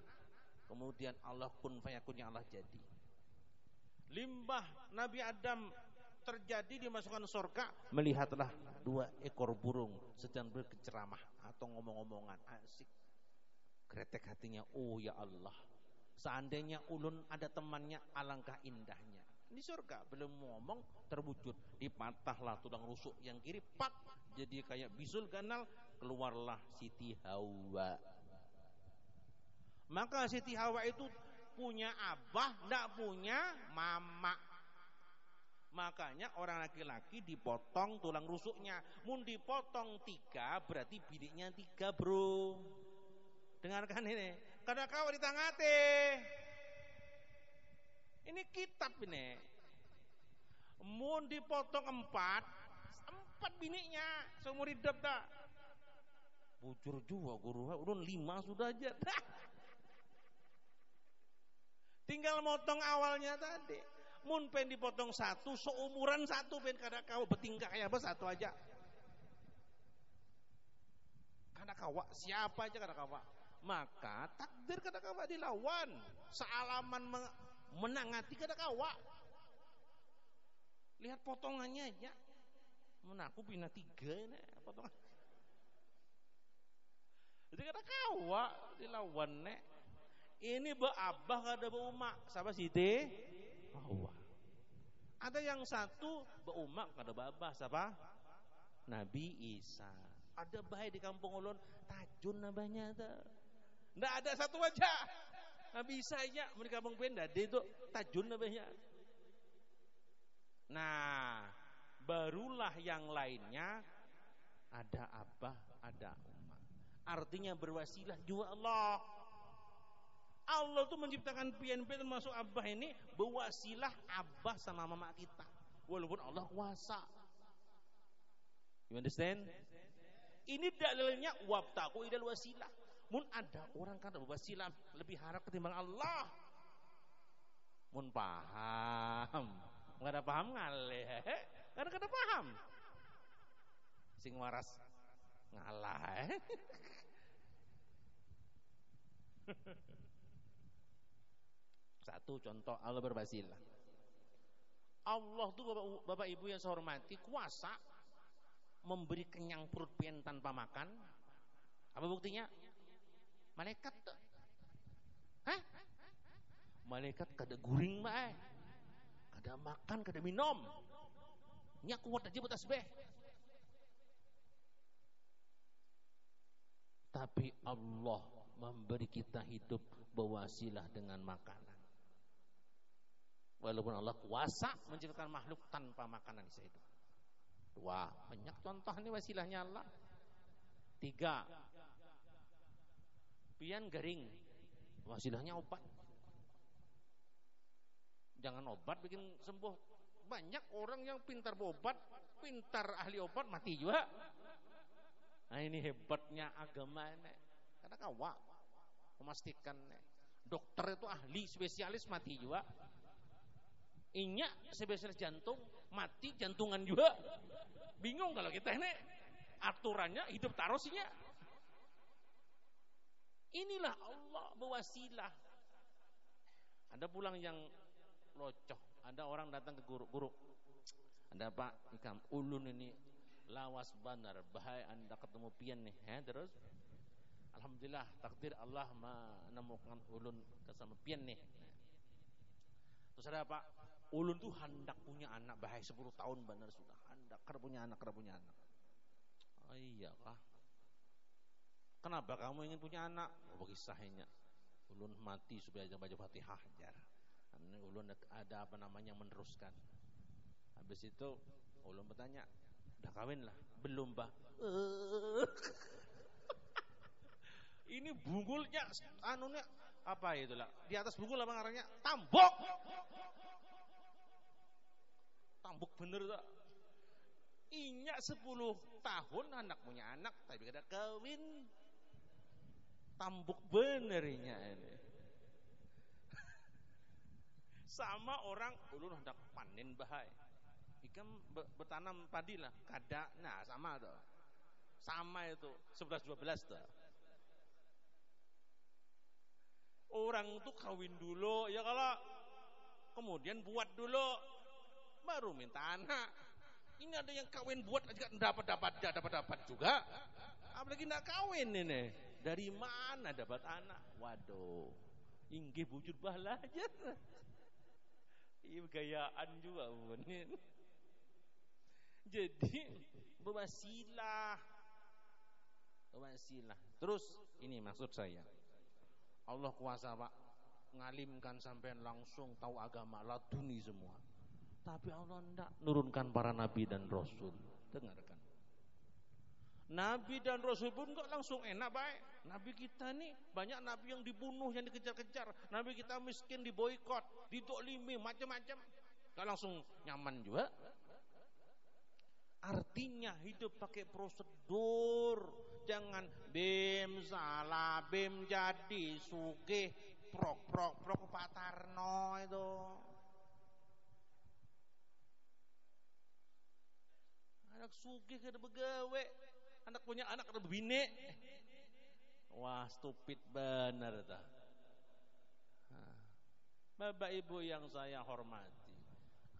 Speaker 2: Kemudian Allah kun fayakunnya Allah jadi. Limbah Nabi Adam terjadi, dimasukkan surga, melihatlah 2 ekor burung sedang berceramah atau ngomong-ngomongan asik. Kretek hatinya, oh ya Allah, seandainya ulun ada temannya, alangkah indahnya. Ini surga, belum ngomong terwujud, dipatahlah tulang rusuk yang kiri, pak, jadi kayak bisul ganal, keluarlah Siti Hawa. Maka Siti Hawa itu punya abah, tidak punya mama. Makanya orang laki-laki dipotong tulang rusuknya. Mun dipotong 3 berarti biliknya 3 bro. Dengarkan ini. Kada kawa ditangate. Ini kitab ini. Mun dipotong 4 biniknya seumur hidup dah. Bujur juga guru, ulun 5 sudah aja. Tinggal motong awalnya tadi. Mun pen dipotong 1, seumuran 1 pen kada kawa betingkah kayak apa 1 aja. Kada kawa, siapa aja kada kawa. Maka takdir kada kawa dilawan. Sealaman menangati kada kawa. Lihat potongannya aja. Mun aku pina 3 nih potongan. Jadi kada kawa dilawan nek. Ini beabah kada beumak. Siapa Siti? Hawa. Ada yang satu beumak kada babah. Siapa? Nabi Isa. Ada baik di kampung ulun Tajun namanya tuh. Ndak ada satu aja. Nabi Isa aja di kampung Penda itu Tajun namanya. Nah, barulah yang lainnya ada abah, ada umat. Artinya berwasilah juga Allah. Allah tuh menciptakan pian-pian termasuk abah ini berwasilah abah sama mama kita. Walaupun Allah kuasa. You understand? Ini dalilnya wabtaku idal wasilah. Mun ada orang kan berwasilah lebih harap ketimbang Allah. Mun paham. Enggak ada paham ngaleh. Karena kada paham. Sing waras ngalah. Satu contoh Allah berwasilah. Allah tuh Bapak Ibu yang saya hormati kuasa memberi kenyang perut pian tanpa makan. Apa buktinya? Malaikat tuh. Hah? Malaikat kada guring bae. Kada makan, kada minum. Nya kuat aja buat tasbih. Tapi Allah memberi kita hidup berwasilah dengan makanan. Walaupun Allah kuasa menciptakan makhluk tanpa makanan bisa hidup. 2, banyak contoh ini wasilahnya Allah. 3, pian garing, wasilahnya obat. Jangan obat bikin sembuh. Banyak orang yang pintar berobat, pintar ahli obat mati juga. Nah ini hebatnya agama ini. Karena kawa memastikan dokter itu ahli spesialis mati juga. Inya spesialis jantung mati jantungan juga. Bingung kalau kita ini aturannya hidup tarosnya. Inilah Allah berwasilah. Ada pulang yang locoh. Ada orang datang ke guru. Ada Pak Ikam, ulun ini lawas benar, bahaya anda ketemu pian nih. Terus alhamdulillah takdir Allah menemukan ulun kesama pian nih. Terus ada Pak, ulun tuh hendak punya anak, bahaya 10 tahun benar sudah hendak kada punya anak. Oh iya kah? Kenapa kamu ingin punya anak? Oh kisahnya. Ulun mati supaya baca Fatihah ajar. Ulun ada apa namanya meneruskan. Habis itu ulun bertanya, udah kawin lah? Belum Pak. Ini bunggulnya anunya apa itulah? Di atas bunggul apa ngarangnya? Tambok. Tambok bener tak? Inya 10 tahun anak punya anak tapi kada kawin. Tambok bener inya ini. Sama orang ulun hendak panen bahai. Ikam bertanam padi lah, kada. Nah, sama tuh. Sama itu 11-12 tuh. Orang tuh kawin dulu ya kalau kemudian buat dulu baru minta anak. Ini ada yang kawin buat aja dapat juga. Apalagi enggak kawin ini. Dari mana dapat anak? Waduh. Inggih bujur bahala aja. Iya gayaan juga bener. Jadi berwasilah. Terus ini maksud saya. Allah kuasa Pak ngalimkan sampean langsung tahu agama laduni semua. Tapi Allah enggak nurunkan para nabi dan rasul. Dengarkan. Nabi dan rasul pun enggak langsung enak baik. Nabi kita nih banyak nabi yang dibunuh, yang dikejar-kejar. Nabi kita miskin, diboikot, didolimi, macam-macam. Gak langsung nyaman juga. Artinya hidup pakai prosedur. Jangan bim salah, bim jadi sugih, prok Pak Tarno itu. Anak sugih kada begawe, anak punya anak kada bebine. Wah, stupid benar dah. Bapak Ibu yang saya hormati,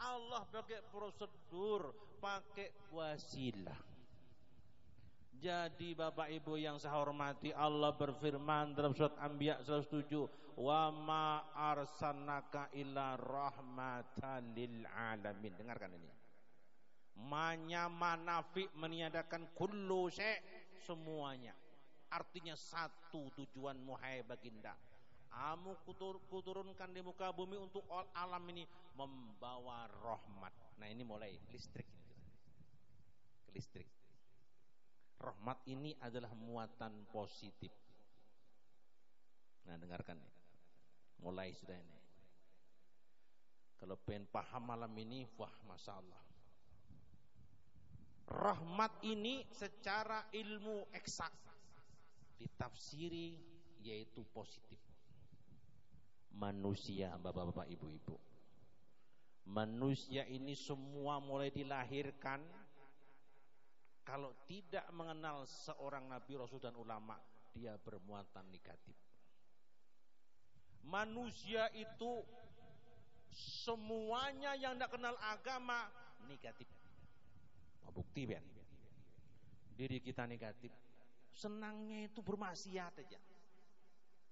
Speaker 2: Allah pakai prosedur, pakai wasilah. Jadi Bapak Ibu yang saya hormati, Allah berfirman dalam surat Anbiya 107, "Wa ma arsalnaka illa rahmatan lil alamin." Dengarkan ini. Manafi meniadakan kullu syai', semuanya. Artinya satu tujuan hai baginda. Kamu kuturunkan di muka bumi untuk alam ini membawa rahmat. Nah ini mulai listrik ini. Listrik. Rahmat ini adalah muatan positif. Nah dengarkan nih. Mulai sudah ini. Kalau pengen paham malam ini, wah masya Allah. Rahmat ini secara ilmu eksak ditafsiri yaitu positif. Manusia, bapak-bapak, ibu-ibu, manusia ini semua mulai dilahirkan, kalau tidak mengenal seorang nabi, rasul dan ulama, dia bermuatan negatif. Manusia itu semuanya yang tidak kenal agama negatif. Bukti kan? Diri kita negatif. Senangnya itu bermaksiat aja.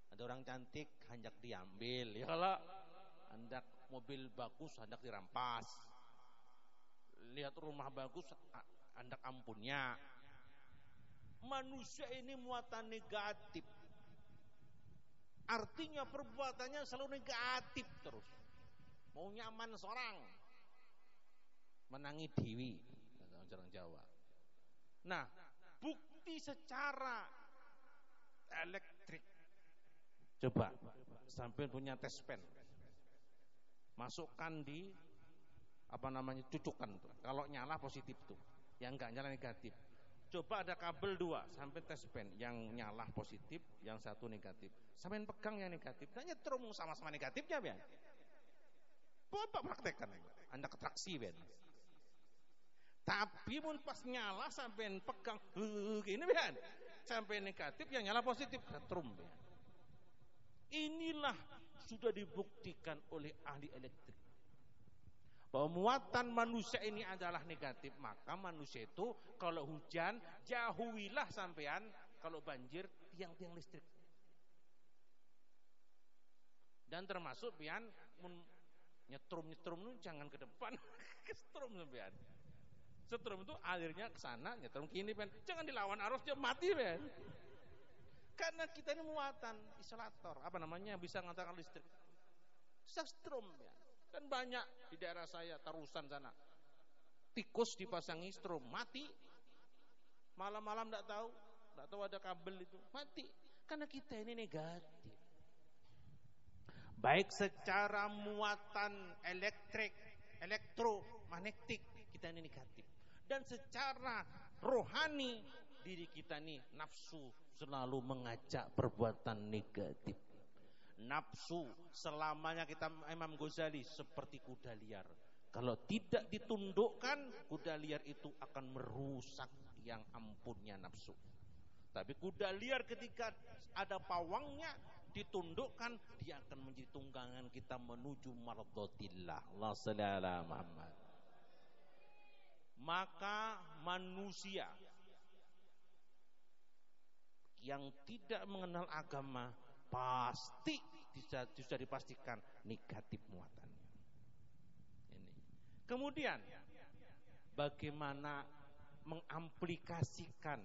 Speaker 2: Ada orang cantik hendak diambil, ya kalau hendak mobil bagus hendak dirampas. Lihat rumah bagus hendak ampunnya. Manusia ini muatan negatif. Artinya perbuatannya selalu negatif terus. Mau nyaman seorang, menangi dewi, orang Jawa. Nah, bukti secara elektrik. Coba sampai punya tes pen, masukkan di cucukkan tuh. Kalau nyala positif tuh, yang enggak nyala negatif. Coba ada kabel 2 sampai tes pen, yang nyala positif, yang satu negatif. Sampai pegang yang negatif, dan nyetrum sama-sama negatifnya biar. Bapak praktekkan, Anda ketraksi biar. Tapi pun pas nyala sampai pegang gini biar. Sampai negatif, yang nyala positif, ketrum biar. Inilah sudah dibuktikan oleh ahli elektrik bahwa muatan manusia ini adalah negatif. Maka manusia itu kalau hujan jauhilah sampean, kalau banjir tiang-tiang listrik. Dan termasuk pian nyetrum jangan ke depan, setrum sampean. Setrum itu alirnya ke sana, nyetrum kini pian. Jangan dilawan arus, dia mati pian. Karena kita ini muatan isolator, bisa ngantarkan listrik. Setrum pian. Kan banyak di daerah saya, Tarusan sana, tikus dipasangi strom, mati. Malam-malam tidak tahu ada kabel itu, mati. Karena kita ini negatif. Baik secara muatan elektromagnetik, kita ini negatif. Dan secara rohani, diri kita ini nafsu selalu mengajak perbuatan negatif. Nafsu selamanya, kita Imam Ghazali, seperti kuda liar. Kalau tidak ditundukkan, kuda liar itu akan merusak yang ampunnya nafsu. Tapi kuda liar ketika ada pawangnya, ditundukkan, dia akan menjadi tunggangan kita menuju mardhatillah. Allah shalli ala Muhammad. Maka manusia yang tidak mengenal agama pasti bisa dipastikan negatif muatannya. Ini. Kemudian bagaimana mengamplikasikan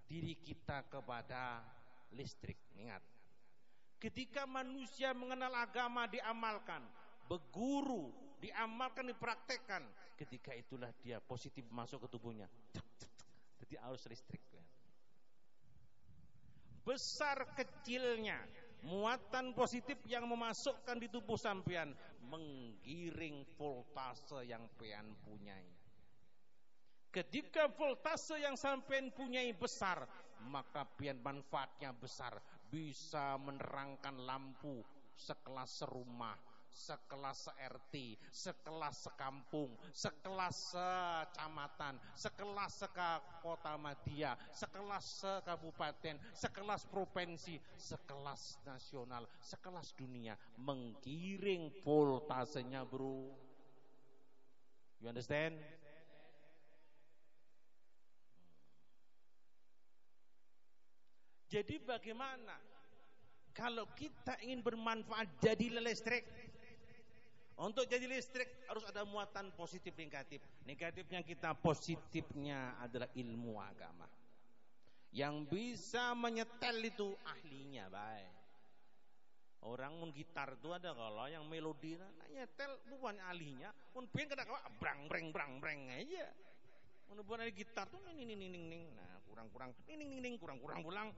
Speaker 2: diri kita kepada listrik? Ingat, ketika manusia mengenal agama, diamalkan, berguru, diamalkan, dipraktekkan, ketika itulah dia positif masuk ke tubuhnya. Jadi arus listrik. besar kecilnya muatan positif yang memasukkan di tubuh sampean menggiring voltase yang pian punyai. Ketika voltase yang sampean punyai besar, maka pian manfaatnya besar, bisa menerangkan lampu sekelas serumah, sekelas RT, sekelas sekampung, sekelas secamatan, sekelas sekota madya, sekelas sekabupaten, sekelas provinsi, sekelas nasional, sekelas dunia, menggiring voltasenya, bro. You understand? Jadi bagaimana kalau kita ingin bermanfaat jadi listrik? Untuk jadi listrik harus ada muatan positif negatif. Negatifnya kita, positifnya adalah ilmu agama. Yang bisa menyetel itu ahlinya, baik. Orang mun gitar itu ada kalau yang melodi nyetel bukan ahlinya, mun pengen kada kawa brang breng aja. Mun bukan ada gitar tuh ning. Nah, kurang ning kurang pulang.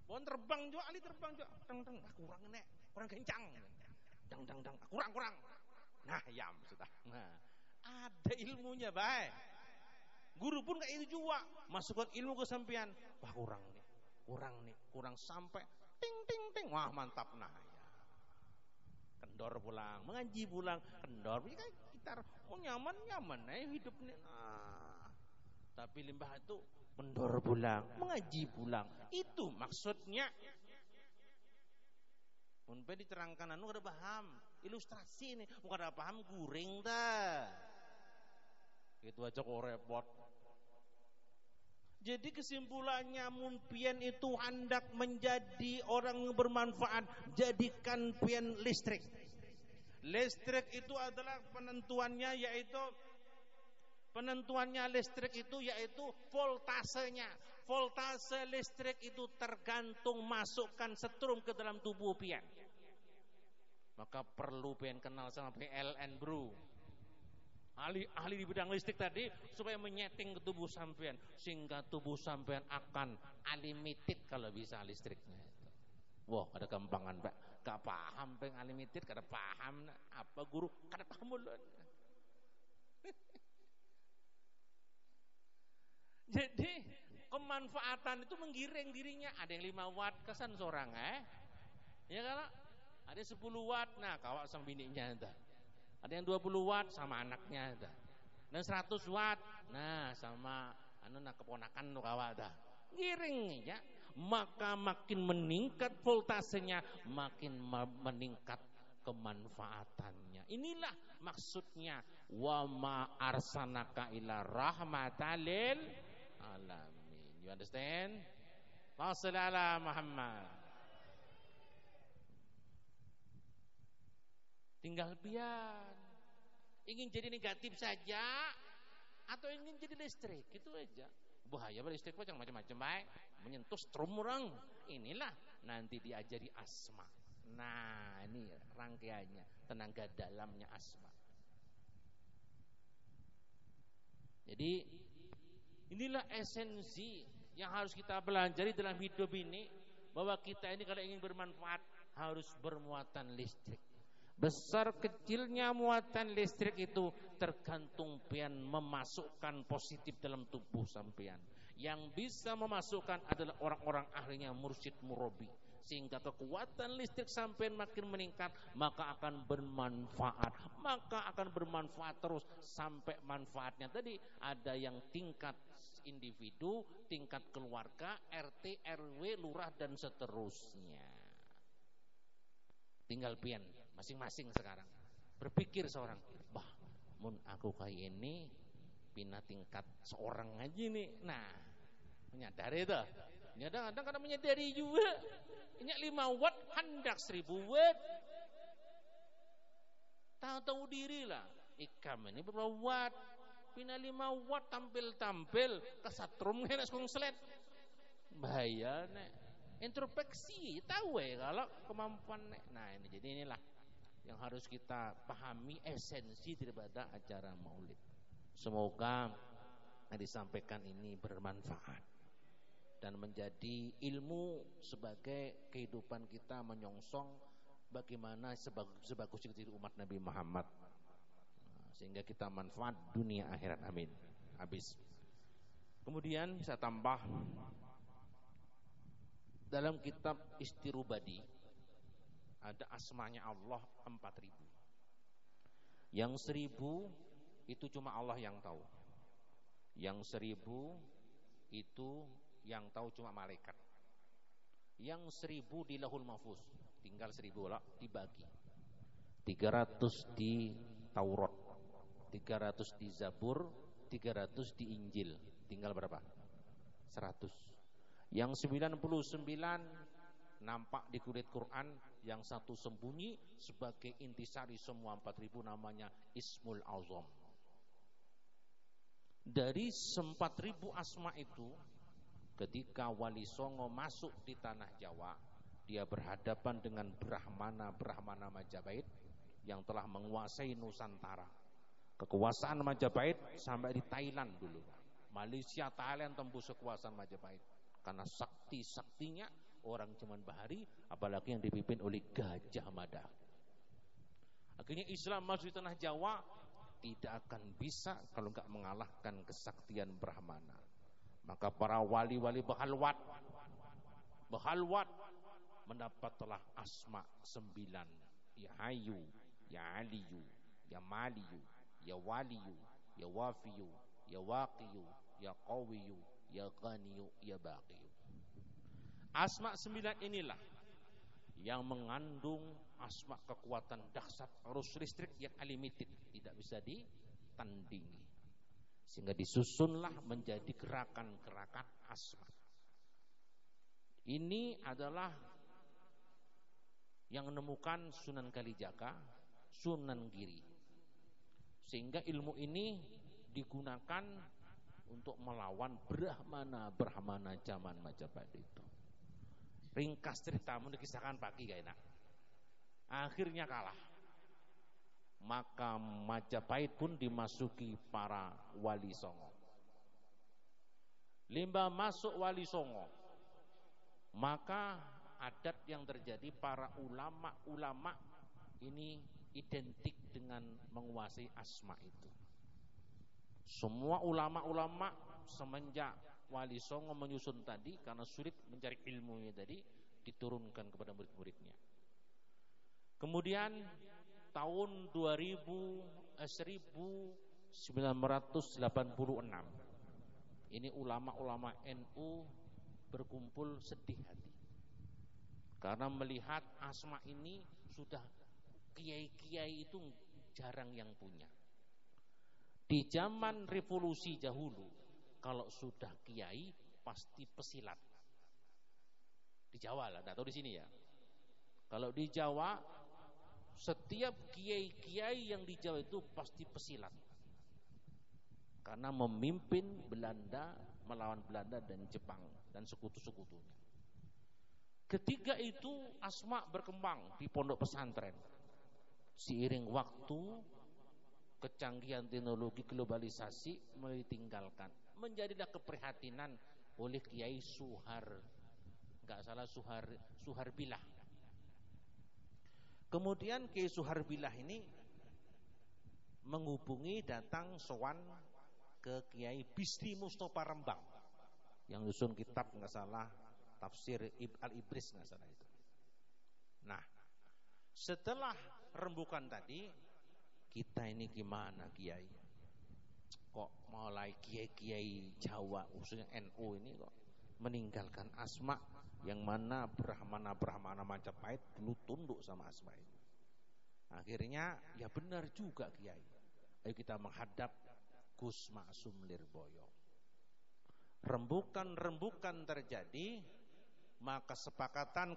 Speaker 2: Bon terbang juga, ahli terbang juga. Dang kurang nek, kurang kencang. Dang kurang. Nah, yam sudah. Nah, ada ilmunya, baik. Guru pun kayak itu juga, masukkan ilmu ke sampean. Wah, kurang sampai ting. Wah, mantap nah ya. Kendor pulang, mengaji pulang, kendor. Ini kayak gitar, nyaman hidup nih. Nah, tapi limbah itu kendor pulang, mengaji pulang. Itu maksudnya. Unpe diterangkan anu kada paham, ilustrasi nih, bukan ada paham guring dah. Itu aja kok repot. Jadi kesimpulannya pian itu hendak menjadi orang yang bermanfaat, jadikan pian listrik. Listrik itu adalah penentuannya listrik itu yaitu voltasenya. Voltase listrik itu tergantung masukkan setrum ke dalam tubuh pian. Maka perlu pian kenal sama PLN, bro. Ahli di bidang listrik tadi supaya menyeting ke tubuh sampean sehingga tubuh sampean akan unlimited kalau bisa listriknya. Wah, ada gampangan, Pak. Gak paham peng unlimited, kada paham apa guru, kada paham ulun. Jadi kemanfaatan itu menggiring dirinya. Ada yang 5 watt kesan seorang, ya kalau ada 10 watt, nah kawak sama bininya entah. Ada yang 20 watt sama anaknya entah. Dan 100 watt, nah sama keponakan tuh kawak entah. Giring ya, maka makin meningkat voltasenya, makin meningkat kemanfaatannya. Inilah maksudnya wa ma arsanaka ila rahmatalil alamin. You understand? Wassallallahu Muhammad. Tinggal pian ingin jadi negatif saja atau ingin jadi listrik, itu aja. Bahaya listrik macam-macam baik, menyentuh strum orang. Inilah nanti diajari asma. Nah, ini rangkaiannya, tenaga dalamnya asma. Jadi inilah esensi yang harus kita pelajari dalam hidup ini, bahwa kita ini kalau ingin bermanfaat harus bermuatan listrik. Besar kecilnya muatan listrik itu tergantung pian memasukkan positif dalam tubuh sampean. Yang bisa memasukkan adalah orang-orang ahlinya, mursyid murabi. Sehingga kekuatan listrik sampean makin meningkat, maka akan bermanfaat terus sampai manfaatnya tadi ada yang tingkat individu, tingkat keluarga, RT, RW, lurah dan seterusnya. Tinggal pian masing-masing sekarang berpikir seorang, bah mun aku kayak ini pina tingkat seorang aja nih. Nah, menyadari itu. Kadang-kadang karena menyadari juga. Ini 5 watt hendak 1000 watt. Tahu diri lah. Ikam ini berapa watt? Pina 5 watt tampil kesatrum kena konslet. Bahaya nek. Introspeksi, tahu kalau kemampuan nek. Nah, ini jadi inilah yang harus kita pahami esensi daripada acara Maulid. Semoga yang disampaikan ini bermanfaat. dan menjadi ilmu sebagai kehidupan kita menyongsong bagaimana sebagus itu umat Nabi Muhammad, sehingga kita manfaat dunia akhirat. Amin. Habis. Kemudian saya tambah, dalam kitab Istirubadi ada asmanya Allah 4.000. Yang 1.000 itu cuma Allah yang tahu. Yang 1.000 itu yang tahu cuma malaikat. Yang 1.000 di Lauhul Mahfuz, tinggal 1.000 lah dibagi. 300 di Taurat, 300 di Zabur, 300 di Injil. Tinggal berapa? 100. Yang 99 nampak di kulit Quran, yang satu sembunyi sebagai intisari semua 4.000, namanya Ismul Azam. Dari 4.000 asma itu, ketika Wali Songo masuk di tanah Jawa, dia berhadapan dengan Brahmana Majapahit yang telah menguasai Nusantara. Kekuasaan Majapahit sampai di Thailand dulu. Malaysia, Thailand tembus kekuasaan Majapahit. Karena saktinya orang cuman bahari, apalagi yang dipimpin oleh Gajah Mada. Akhirnya Islam masuk di tanah Jawa, tidak akan bisa kalau enggak mengalahkan kesaktian Brahmana. Maka para wali-wali berhalwat mendapatlah asma 9. Ya Hayyu, Ya Aliyu, Ya Maliyu, Ya Waliyu, Ya Wafiyu, Ya Waqiyu, Ya Qawiyu, Ya Ghaniyu, Ya Baqiyu. Asma 9 inilah yang mengandung asma kekuatan dahsyat, arus listrik yang unlimited, tidak bisa ditandingi. Sehingga disusunlah menjadi gerakan-gerakan asma. Ini adalah yang menemukan Sunan Kalijaga, Sunan Giri. Sehingga ilmu ini digunakan untuk melawan Brahmana zaman Majapahit itu. Ringkas cerita, mau dikisahkan pagi gak enak. Akhirnya kalah. Maka Majapahit pun dimasuki para Wali Songo. Limbah masuk Wali Songo, maka adat yang terjadi, para ulama ini identik dengan menguasai asma itu. Semua ulama semenjak Wali Songo menyusun tadi, karena sulit mencari ilmunya tadi, diturunkan kepada murid-muridnya. Kemudian tahun 1986 ini ulama-ulama NU berkumpul sedih hati karena melihat asma ini sudah kiai-kiai itu jarang yang punya. Di zaman revolusi dahulu, kalau sudah kiai pasti pesilat. Di Jawa lah, enggak tahu di sini ya. Kalau di Jawa, setiap kiai-kiai yang di Jawa itu pasti pesilat. Karena memimpin Belanda, melawan Belanda dan Jepang dan sekutu-sekutunya. Ketika itu asma berkembang di pondok pesantren. Seiring waktu, kecanggihan teknologi globalisasi mulai ditinggalkan. Menjadilah keprihatinan oleh Kiai Suharbilah. Kemudian Kiai Suharbilah ini menghubungi, datang sowan ke Kiai Bisri Mustofa Rembang yang nyusun kitab nggak salah tafsir Al-Ibris nggak salah itu. Nah, setelah rembukan tadi, kita ini gimana Kiai? Kok mulai kiai-kiai Jawa khususnya NU ini kok meninggalkan asma yang mana Brahmana Majapahit dulu tunduk sama asma ini. Akhirnya ya benar juga Kiai. Ayo kita menghadap Gus Maksum Lirboyo. Rembukan terjadi, maka kesepakatan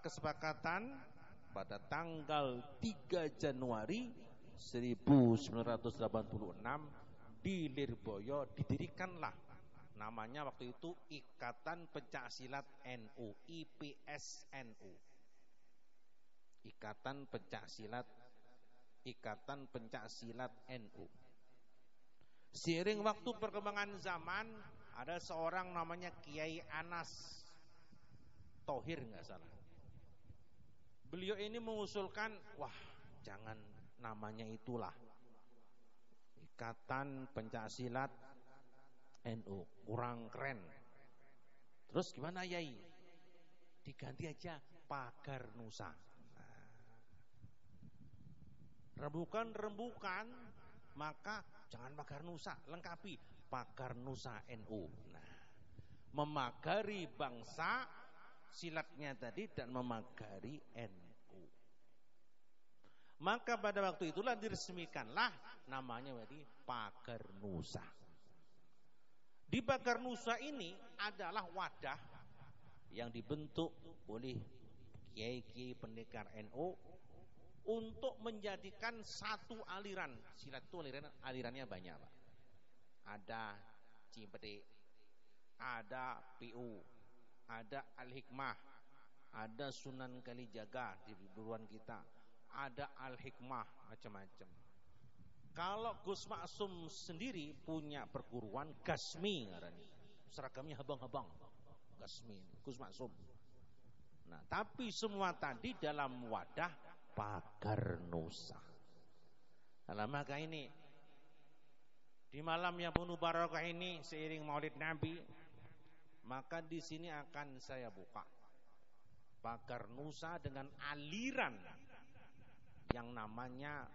Speaker 2: pada tanggal 3 Januari 1986 di Lirboyo didirikanlah, namanya waktu itu Ikatan Pencaksilat NU, IPSNU. Ikatan Pencaksilat NU. Seiring waktu perkembangan zaman, ada seorang namanya Kiai Anas Thohir nggak salah. Beliau ini mengusulkan, wah jangan namanya itulah, Ikatan Pencaksilat NU, kurang keren. Terus gimana Yai? Diganti aja Pagar Nusa. Rembukan, maka jangan Pagar Nusa, lengkapi Pagar Nusa NU. Nah, memagari bangsa silatnya tadi dan memagari NU. Maka pada waktu itulah diresmikanlah namanya berarti Pagar Nusa. Di Pagar Nusa ini adalah wadah yang dibentuk oleh kiai-kiai pendekar NU untuk menjadikan satu aliran. Silat itu alirannya banyak, Pak. Ada Cimpetik, ada PU, ada Al-Hikmah, ada Sunan Kalijaga di perguruan kita, ada Al-Hikmah, macam-macam. Kalau Gus Maksum sendiri punya perguruan Gasmi, seragamnya habang-habang, Gasmi, Gus Maksum. Nah, tapi semua tadi dalam wadah Pagar Nusa. Dalam maka ini di malam yang penuh barokah ini seiring Maulid Nabi, maka di sini akan saya buka Pagar Nusa dengan aliran yang namanya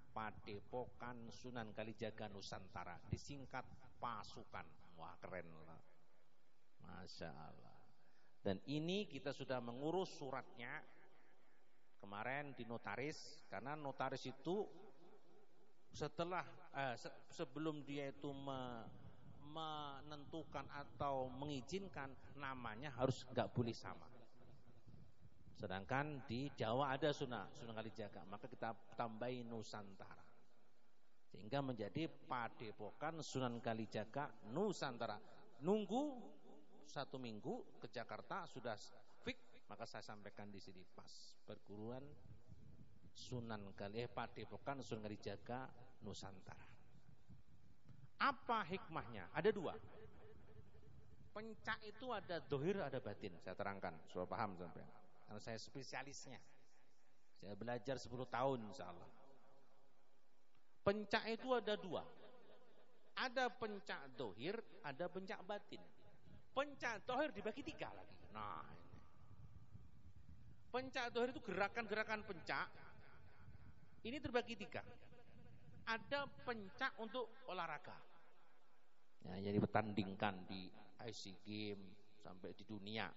Speaker 2: Padepokan Sunan Kalijaga Nusantara, disingkat Pasukan. Wah, keren lah, Masya Allah. Dan ini kita sudah mengurus suratnya kemarin di notaris, karena notaris itu setelah sebelum dia itu menentukan atau mengizinkan, namanya harus nggak boleh sama. Sedangkan di Jawa ada Sunan Kalijaga, maka kita tambahi Nusantara, sehingga menjadi Padepokan Sunan Kalijaga Nusantara. Nunggu 1 minggu ke Jakarta sudah fix, maka saya sampaikan di sini pas perguruan Padepokan Sunan Kalijaga Nusantara. Apa hikmahnya? Ada 2. Pencak itu ada dohir, ada batin. Saya terangkan supaya paham sampai. Karena saya spesialisnya. Saya belajar 10 tahun insyaallah. Pencak itu ada 2. Ada pencak dohir, ada pencak batin. Pencak dohir dibagi 3 lagi. Nah, ini. Pencak dohir itu gerakan-gerakan pencak. Ini terbagi 3. Ada pencak untuk olahraga. Ya, jadi bertandingkan di Asian Games sampai di dunia.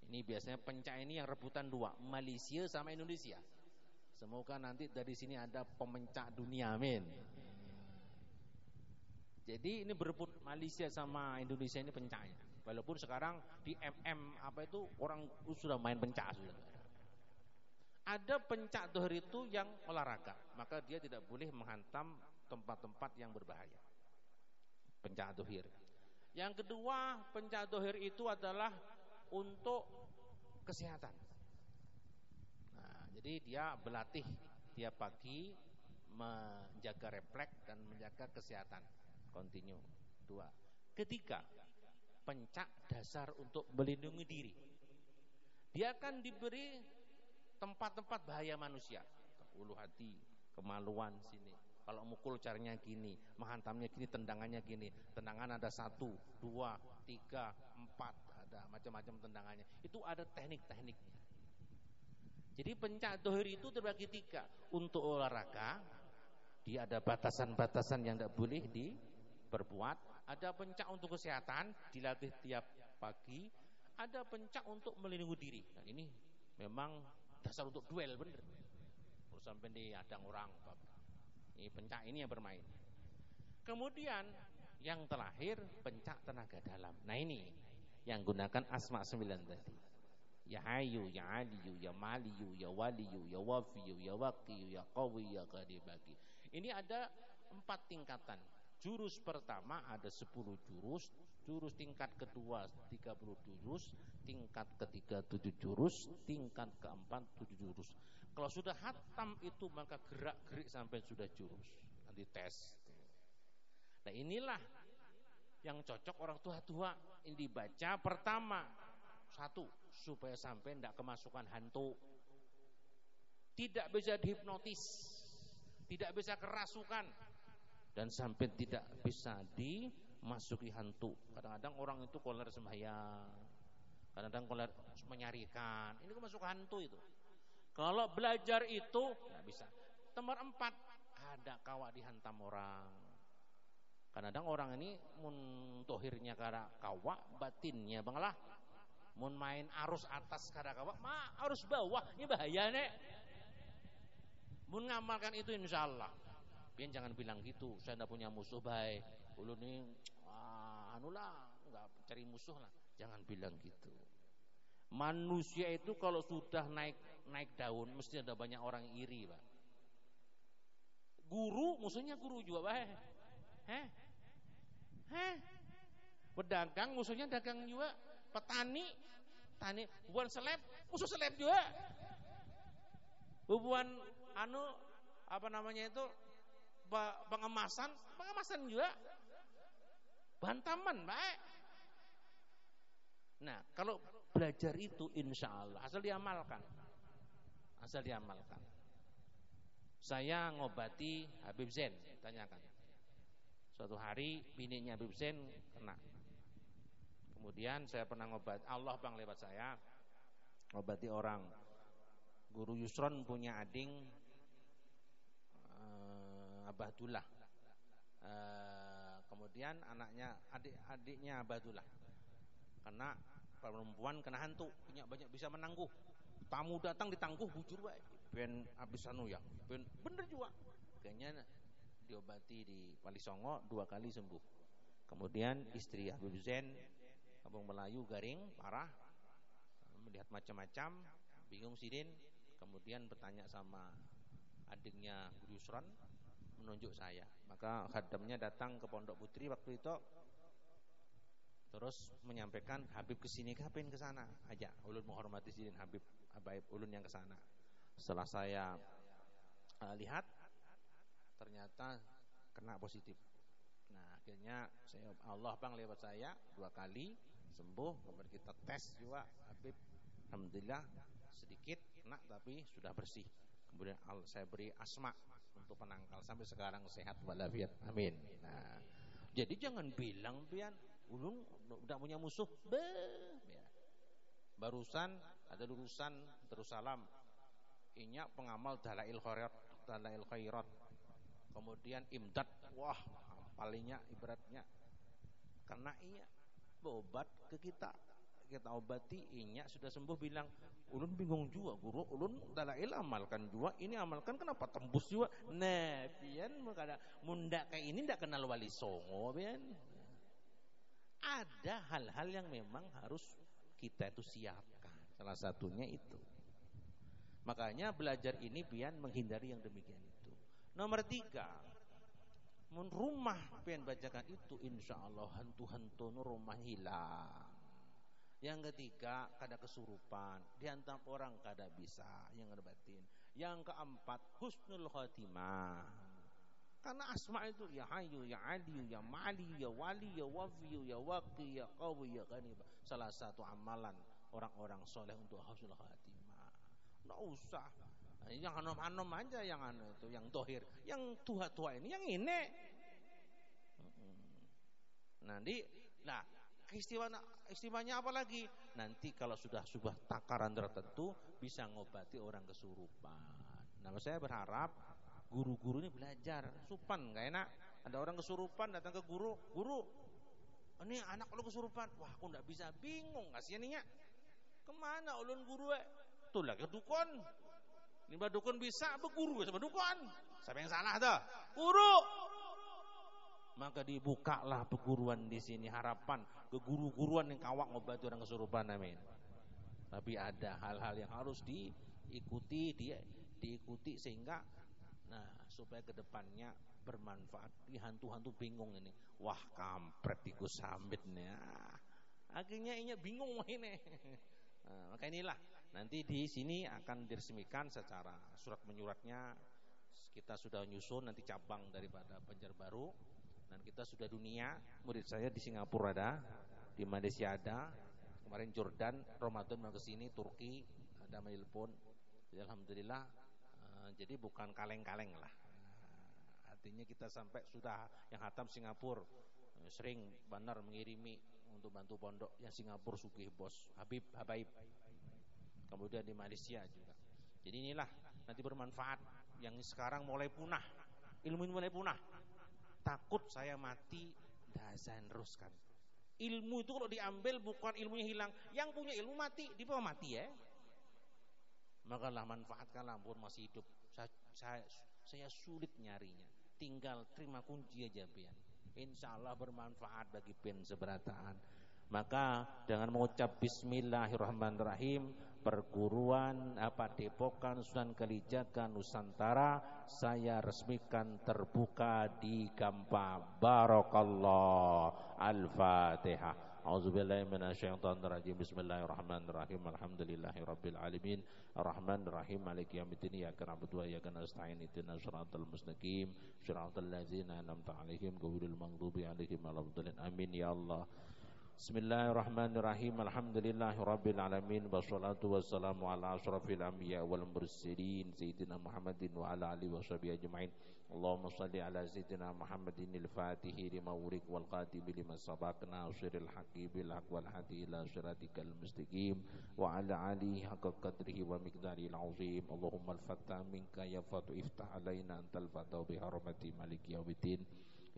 Speaker 2: Ini biasanya pencak ini yang rebutan 2, Malaysia sama Indonesia. Semoga nanti dari sini ada pemencak dunia, amin. Jadi ini berebut Malaysia sama Indonesia ini pencaknya. Walaupun sekarang di orang sudah main pencak sudah. Ada pencak dohir itu yang olahraga, maka dia tidak boleh menghantam tempat-tempat yang berbahaya. Pencak dohir. Yang kedua, pencak dohir itu adalah untuk kesehatan. Nah, jadi dia berlatih tiap pagi menjaga refleks dan menjaga kesehatan. Continue. 2. Ketiga, pencak dasar untuk melindungi diri. Dia akan diberi tempat-tempat bahaya manusia, ulu hati, kemaluan sini. Kalau mukul caranya gini, menghantamnya gini, tendangannya gini. Tendangan ada 1, 2, 3, 4, ada macam-macam tendangannya. Itu ada teknik-tekniknya. Jadi pencak dohir itu terbagi 3. Untuk olahraga, dia ada batasan-batasan yang tidak boleh diperbuat. Ada pencak untuk kesehatan, dilatih tiap pagi. Ada pencak untuk melindungi diri. Nah, ini memang dasar untuk duel, bener. Kalau sampai dihadang orang, ini pencak ini yang bermain. Kemudian yang terakhir pencak tenaga dalam. Nah, ini yang gunakan asma 9 tadi. Ya Hayyu, Ya Aliyu, Ya Maliyu, Ya Waliyu, Ya Wafiyu, Ya Waqiyu, Ya Qawi, Ya Qadibaki. Ini ada 4 tingkatan. Jurus pertama ada 10 jurus, jurus tingkat kedua 30 jurus, tingkat ketiga 7 jurus, tingkat keempat 7 jurus. Kalau sudah hatam itu maka gerak-gerik sampai sudah jurus. Nanti tes. Nah, inilah yang cocok orang tua-tua. Ini dibaca pertama Satu, supaya sampai tidak kemasukan hantu. Tidak bisa dihipnotis, tidak bisa kerasukan, dan sampai tidak bisa dimasuki hantu. Kadang-kadang orang itu koler sembahyang, kadang-kadang koler menyarikan. Ini masuk hantu itu. Kalau belajar itu nggak bisa. Nomor 4, ada kawak dihantam orang. Kadang-kadang orang ini mun tohirnya karena kawak, batinnya banglah. Mun main arus atas karena kawak, arus bawah ini bahaya nek. Mun ngamalkan itu insyaallah. Biar jangan bilang gitu, saya tidak punya musuh baik. Ulun ini anulah, nggak cari musuh lah. Jangan bilang gitu. Manusia itu kalau sudah naik daun mesti ada banyak orang yang iri, Pak. Guru musuhnya guru juga, Pak. Pedagang musuhnya dagang juga. Petani bukan seleb, musuh seleb juga. Bukan pengemasan juga. Bantaman, Pak. Nah, kalau belajar itu insya Allah asal diamalkan. Saya ngobati Habib Zain, tanyakan. Suatu hari bininya Habib Zain kena. Kemudian saya pernah ngobati, Allah bang lewat saya ngobati orang. Guru Yusron punya ading Abadullah. Kemudian adiknya Abadullah kena perempuan, kena hantu, punya banyak bisa menangguh. Tamu datang ditangguh bujur wae. Ben abis anu ya. Ben bener juga. Kayaknya diobati di Wali Songo 2 kali sembuh. Kemudian istri Habib Zain Kampung Melayu garing parah, melihat macam-macam, bingung sidin. Kemudian bertanya sama adiknya Guru Yusron, menunjuk saya. Maka khadamnya datang ke Pondok Putri waktu itu, terus menyampaikan Habib kesini, kapan kesana aja. Ulun menghormati sidin Habib Abaib ulun yang kesana. Setelah saya lihat, ternyata kena positif. Nah akhirnya Allah bang lewat saya 2 kali sembuh. Kemudian kita tes juga Habib, alhamdulillah sedikit kena tapi sudah bersih. Kemudian saya beri asma untuk penangkal sampai sekarang sehat walafiat. Amin. Nah, jadi jangan bilang pian ulun udah punya musuh. Barusan ada lulusan Darussalam, inya pengamal Dalail Khairat. Kemudian imdad, wah palingnya ibaratnya karena inya berobat ke kita obati, inya sudah sembuh, bilang ulun bingung juga guru, ulun Dalail amalkan juga, ini amalkan kenapa tembus juga. Nah pian munda kayak ini ndak kenal Wali Songo pian. Ada hal-hal yang memang harus kita itu siapkan. Salah satunya itu. Makanya belajar ini pian menghindari yang demikian itu. Nomor 3, rumah pian bacakan itu insya Allah hantu-hantu rumah hilang. Yang ketiga, kada kesurupan, dihantam orang kada bisa, yang ngebatin. Yang keempat, husnul khotimah. Karena asma itu ya Hayyu, ya Aliyu, ya Mali, ya Wali, ya Wafi, ya Waqi, ya Qawi, ya Ghanib. Salah satu amalan orang-orang soleh untuk husnul khotimah. Nggak usah yang anom-anom aja, yang itu, yang tohir, yang tua-tua ini, yang ini. Nanti, nah istimewanya apa lagi? Nanti kalau sudah takaran tertentu bisa ngobati orang kesurupan. Nah, saya berharap guru-guru ini belajar supan, nggak enak. Ada orang kesurupan datang ke guru, ini anak lu kesurupan. Wah, aku nggak bisa, bingung, kasihannya. Kemana ulun guru? Tuh lah ke dukun. Nimba dukun bisa, beguru sama dukun. Siapa yang salah tuh? Guru. Maka dibukalah peguruan di sini, harapan ke guru-guruan yang kawak ngobati orang kesurupan, amin. Tapi ada hal-hal yang harus diikuti sehingga supaya kedepannya bermanfaat. Di hantu-hantu bingung ini, wah kampret iku sambitnya. Akhirnya ini bingung ini. Maka inilah nanti di sini akan diresmikan secara surat menyuratnya. Kita sudah nyusun nanti cabang daripada Banjarbaru, dan kita sudah dunia. Murid saya di Singapura ada, di Malaysia ada, kemarin Jordan, Ramadan mau ke sini, Turki, ada menelpon. Jadi alhamdulillah, jadi bukan kaleng-kaleng lah. Artinya kita sampai sudah yang hatam Singapura, sering benar mengirimi untuk bantu pondok yang Singapura sugih bos, Habaib. Kemudian di Malaysia juga. Jadi inilah nanti bermanfaat yang sekarang mulai punah. Ilmu ini mulai punah. Takut saya mati, dah saya neruskan. Ilmu itu kalau diambil bukan ilmunya hilang, yang punya ilmu mati, di bawah mati ya. Makalah manfaatkanlah, pun masih hidup. Saya sulit nyarinya. Tinggal terima kunci aja pian. Insya Allah bermanfaat bagi pian seberataan. Maka dengan mengucap Bismillahirrahmanirrahim, perguruan Depokan Sunan Kalijaga Nusantara saya resmikan terbuka di Gampang. Barakallah. Al-Fatihah. A'udzubillahi minasyaitonirrajim. Bismillahirrahmanirrahim. Alhamdulillahirabbil alamin. Arrahmanirrahim. Maliki yaumiddin. Iyyaka na'budu wa iyyaka nasta'in. Ihdinas siratal mustaqim. Shiratal ladzina an'amta 'alaihim ghairil maghdubi 'alaihim waladdallin. Amin ya Allah. Bismillahirrahmanirrahim. Alhamdulillahirabbil alamin. Wassalatu wassalamu ala asyrafil anbiya wal mursalin sayyidina Muhammadin wa ala alihi washabihi ajmain. Allahumma shalli ala sayyidina Muhammadin al-Fatihi lima ughliq wal qatimi lima sabaq nasiril haqqi bil haqq wal hadi ila siratikal mustaqim wa ala alihi haqqa qadrihi wa miqdaril azim. Allahumma al-fattah minka ya fatu iftah alaina antal fatah bi hurmati maliki yaumiddin.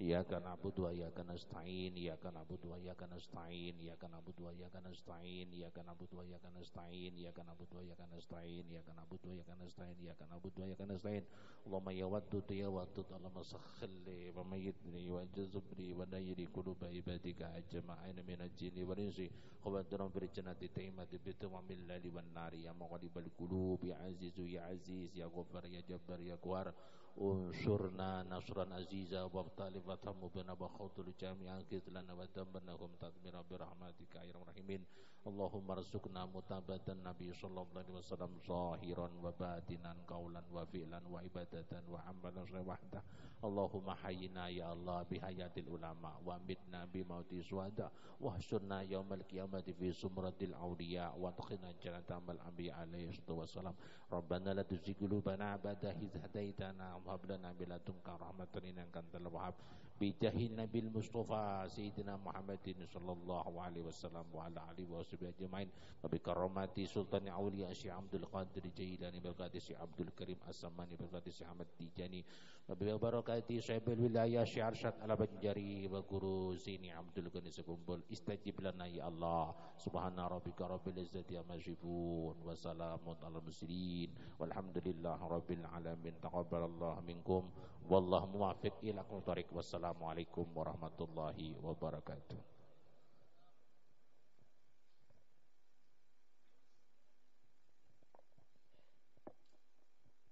Speaker 2: Iyyaka na'budu wa iyyaka nasta'in. Iyyaka na'budu wa iyyaka nasta'in. Iyyaka na'budu wa iyyaka nasta'in. Iyyaka na'budu wa iyyaka nasta'in. Iyyaka na'budu wa iyyaka nasta'in. Iyyaka na'budu wa iyyaka nasta'in. Iyyaka na'budu wa iyyaka nasta'in. Allahumma ya waddud ya waddud Allahumma sakhkhili wa mayyitni wa jazbri wa nayyiri quluba ibadika ajma'in min al-jinni wal insi qawadran fil jannati taimati bi tamamil laili wan nari ya muqallibal qulub ya azizu ya aziz ya ghaffar ya jabbar ya qahhar unsurna nasran aziza wabtali fatamu bina bakhautul jami'an kizlana wa dambanahum tadmira birahmatika ya rahimin. Allahumma rizukna mutabadan Nabi sallallahu alaihi wasallam zahiran wa batinan qaulan wa fi'lan wa ibadatan wa amalan wahdah. Allahumma hayyina ya Allah bihayatil ulama wa amitna bimauti suhada wa hsurna yaumal qiyamati fi sumratil awliya wa adkhilna jannata mal anbiya alaihi wassalam. Rabbana la tuzigh qulubana ba'da idh hadaitana wa hab lana min ladunka rahmatan innaka antal wahhab. Bi jahin nabil mustafa sayyidina Muhammadin sallallahu alaihi wasallam wa ala alihi washabihi ajmain. Wa bi karamati sultan auliya Syekh Abdul Qadir Jailani berkati Syekh Abdul Karim As-Samani berkati Syekh Ahmad Tijani wa bi barakati Syaikhul Wilayah Syekh Arsyad Al-Banjari wa guru Zini Abdul Ghani Sekumpul. Istajib lana ya Allah. Subhana rabbika rabbil izzati amma yasifun wa salamun alal mursalin walhamdulillahi rabbil alamin. Taqabbalallahu minkum wallahu muwaffiq ila aqwamit thoriq. Wassalamualaikum warahmatullahi wabarakatuh.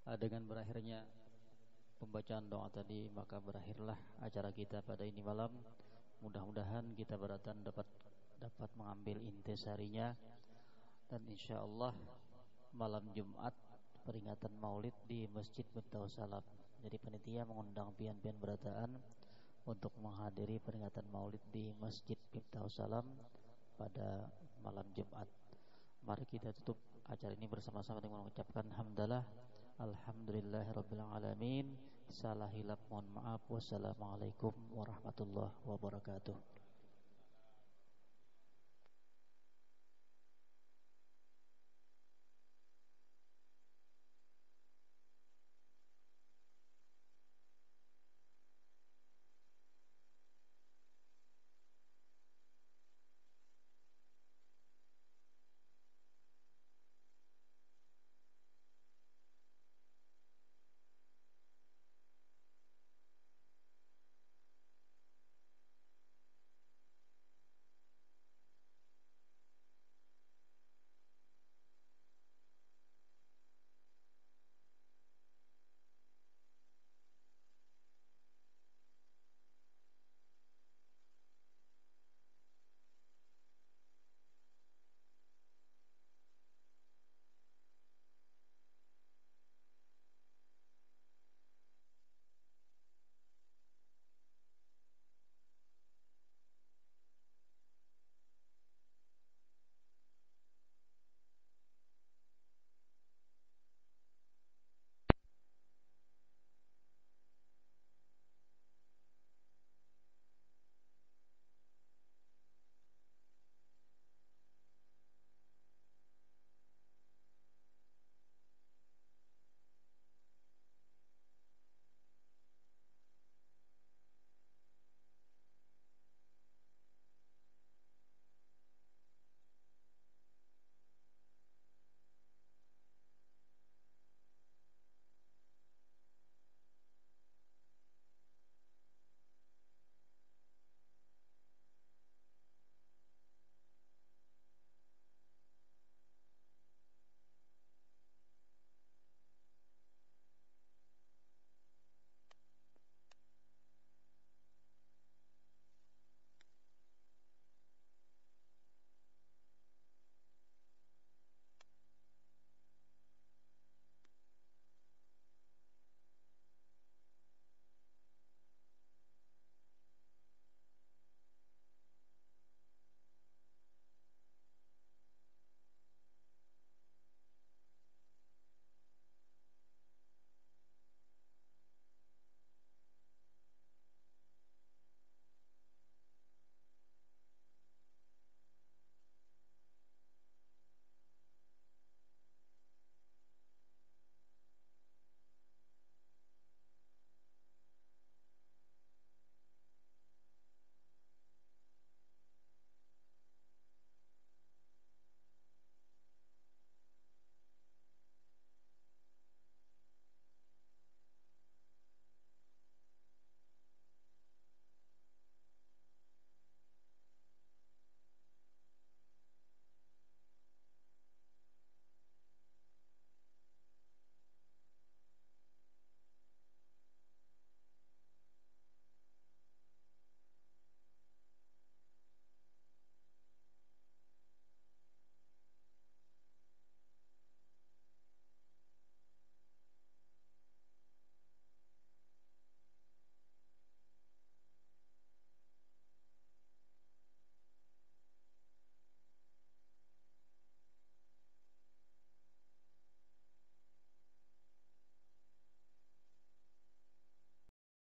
Speaker 1: Dengan berakhirnya pembacaan doa tadi, maka berakhirlah acara kita pada ini malam. Mudah-mudahan kita beratan dapat mengambil intisarinya, dan insyaallah malam Jumat peringatan Maulid di Masjid Miftahus Salam. Jadi panitia mengundang pian-pian berataan untuk menghadiri peringatan Maulid di Masjid Miftahus Salam pada malam Jumat. Mari kita tutup acara ini bersama-sama dengan mengucapkan hamdalah. Alhamdulillahirabbil alamin. Salah hilap mohon maaf. Wassalamualaikum warahmatullahi wabarakatuh.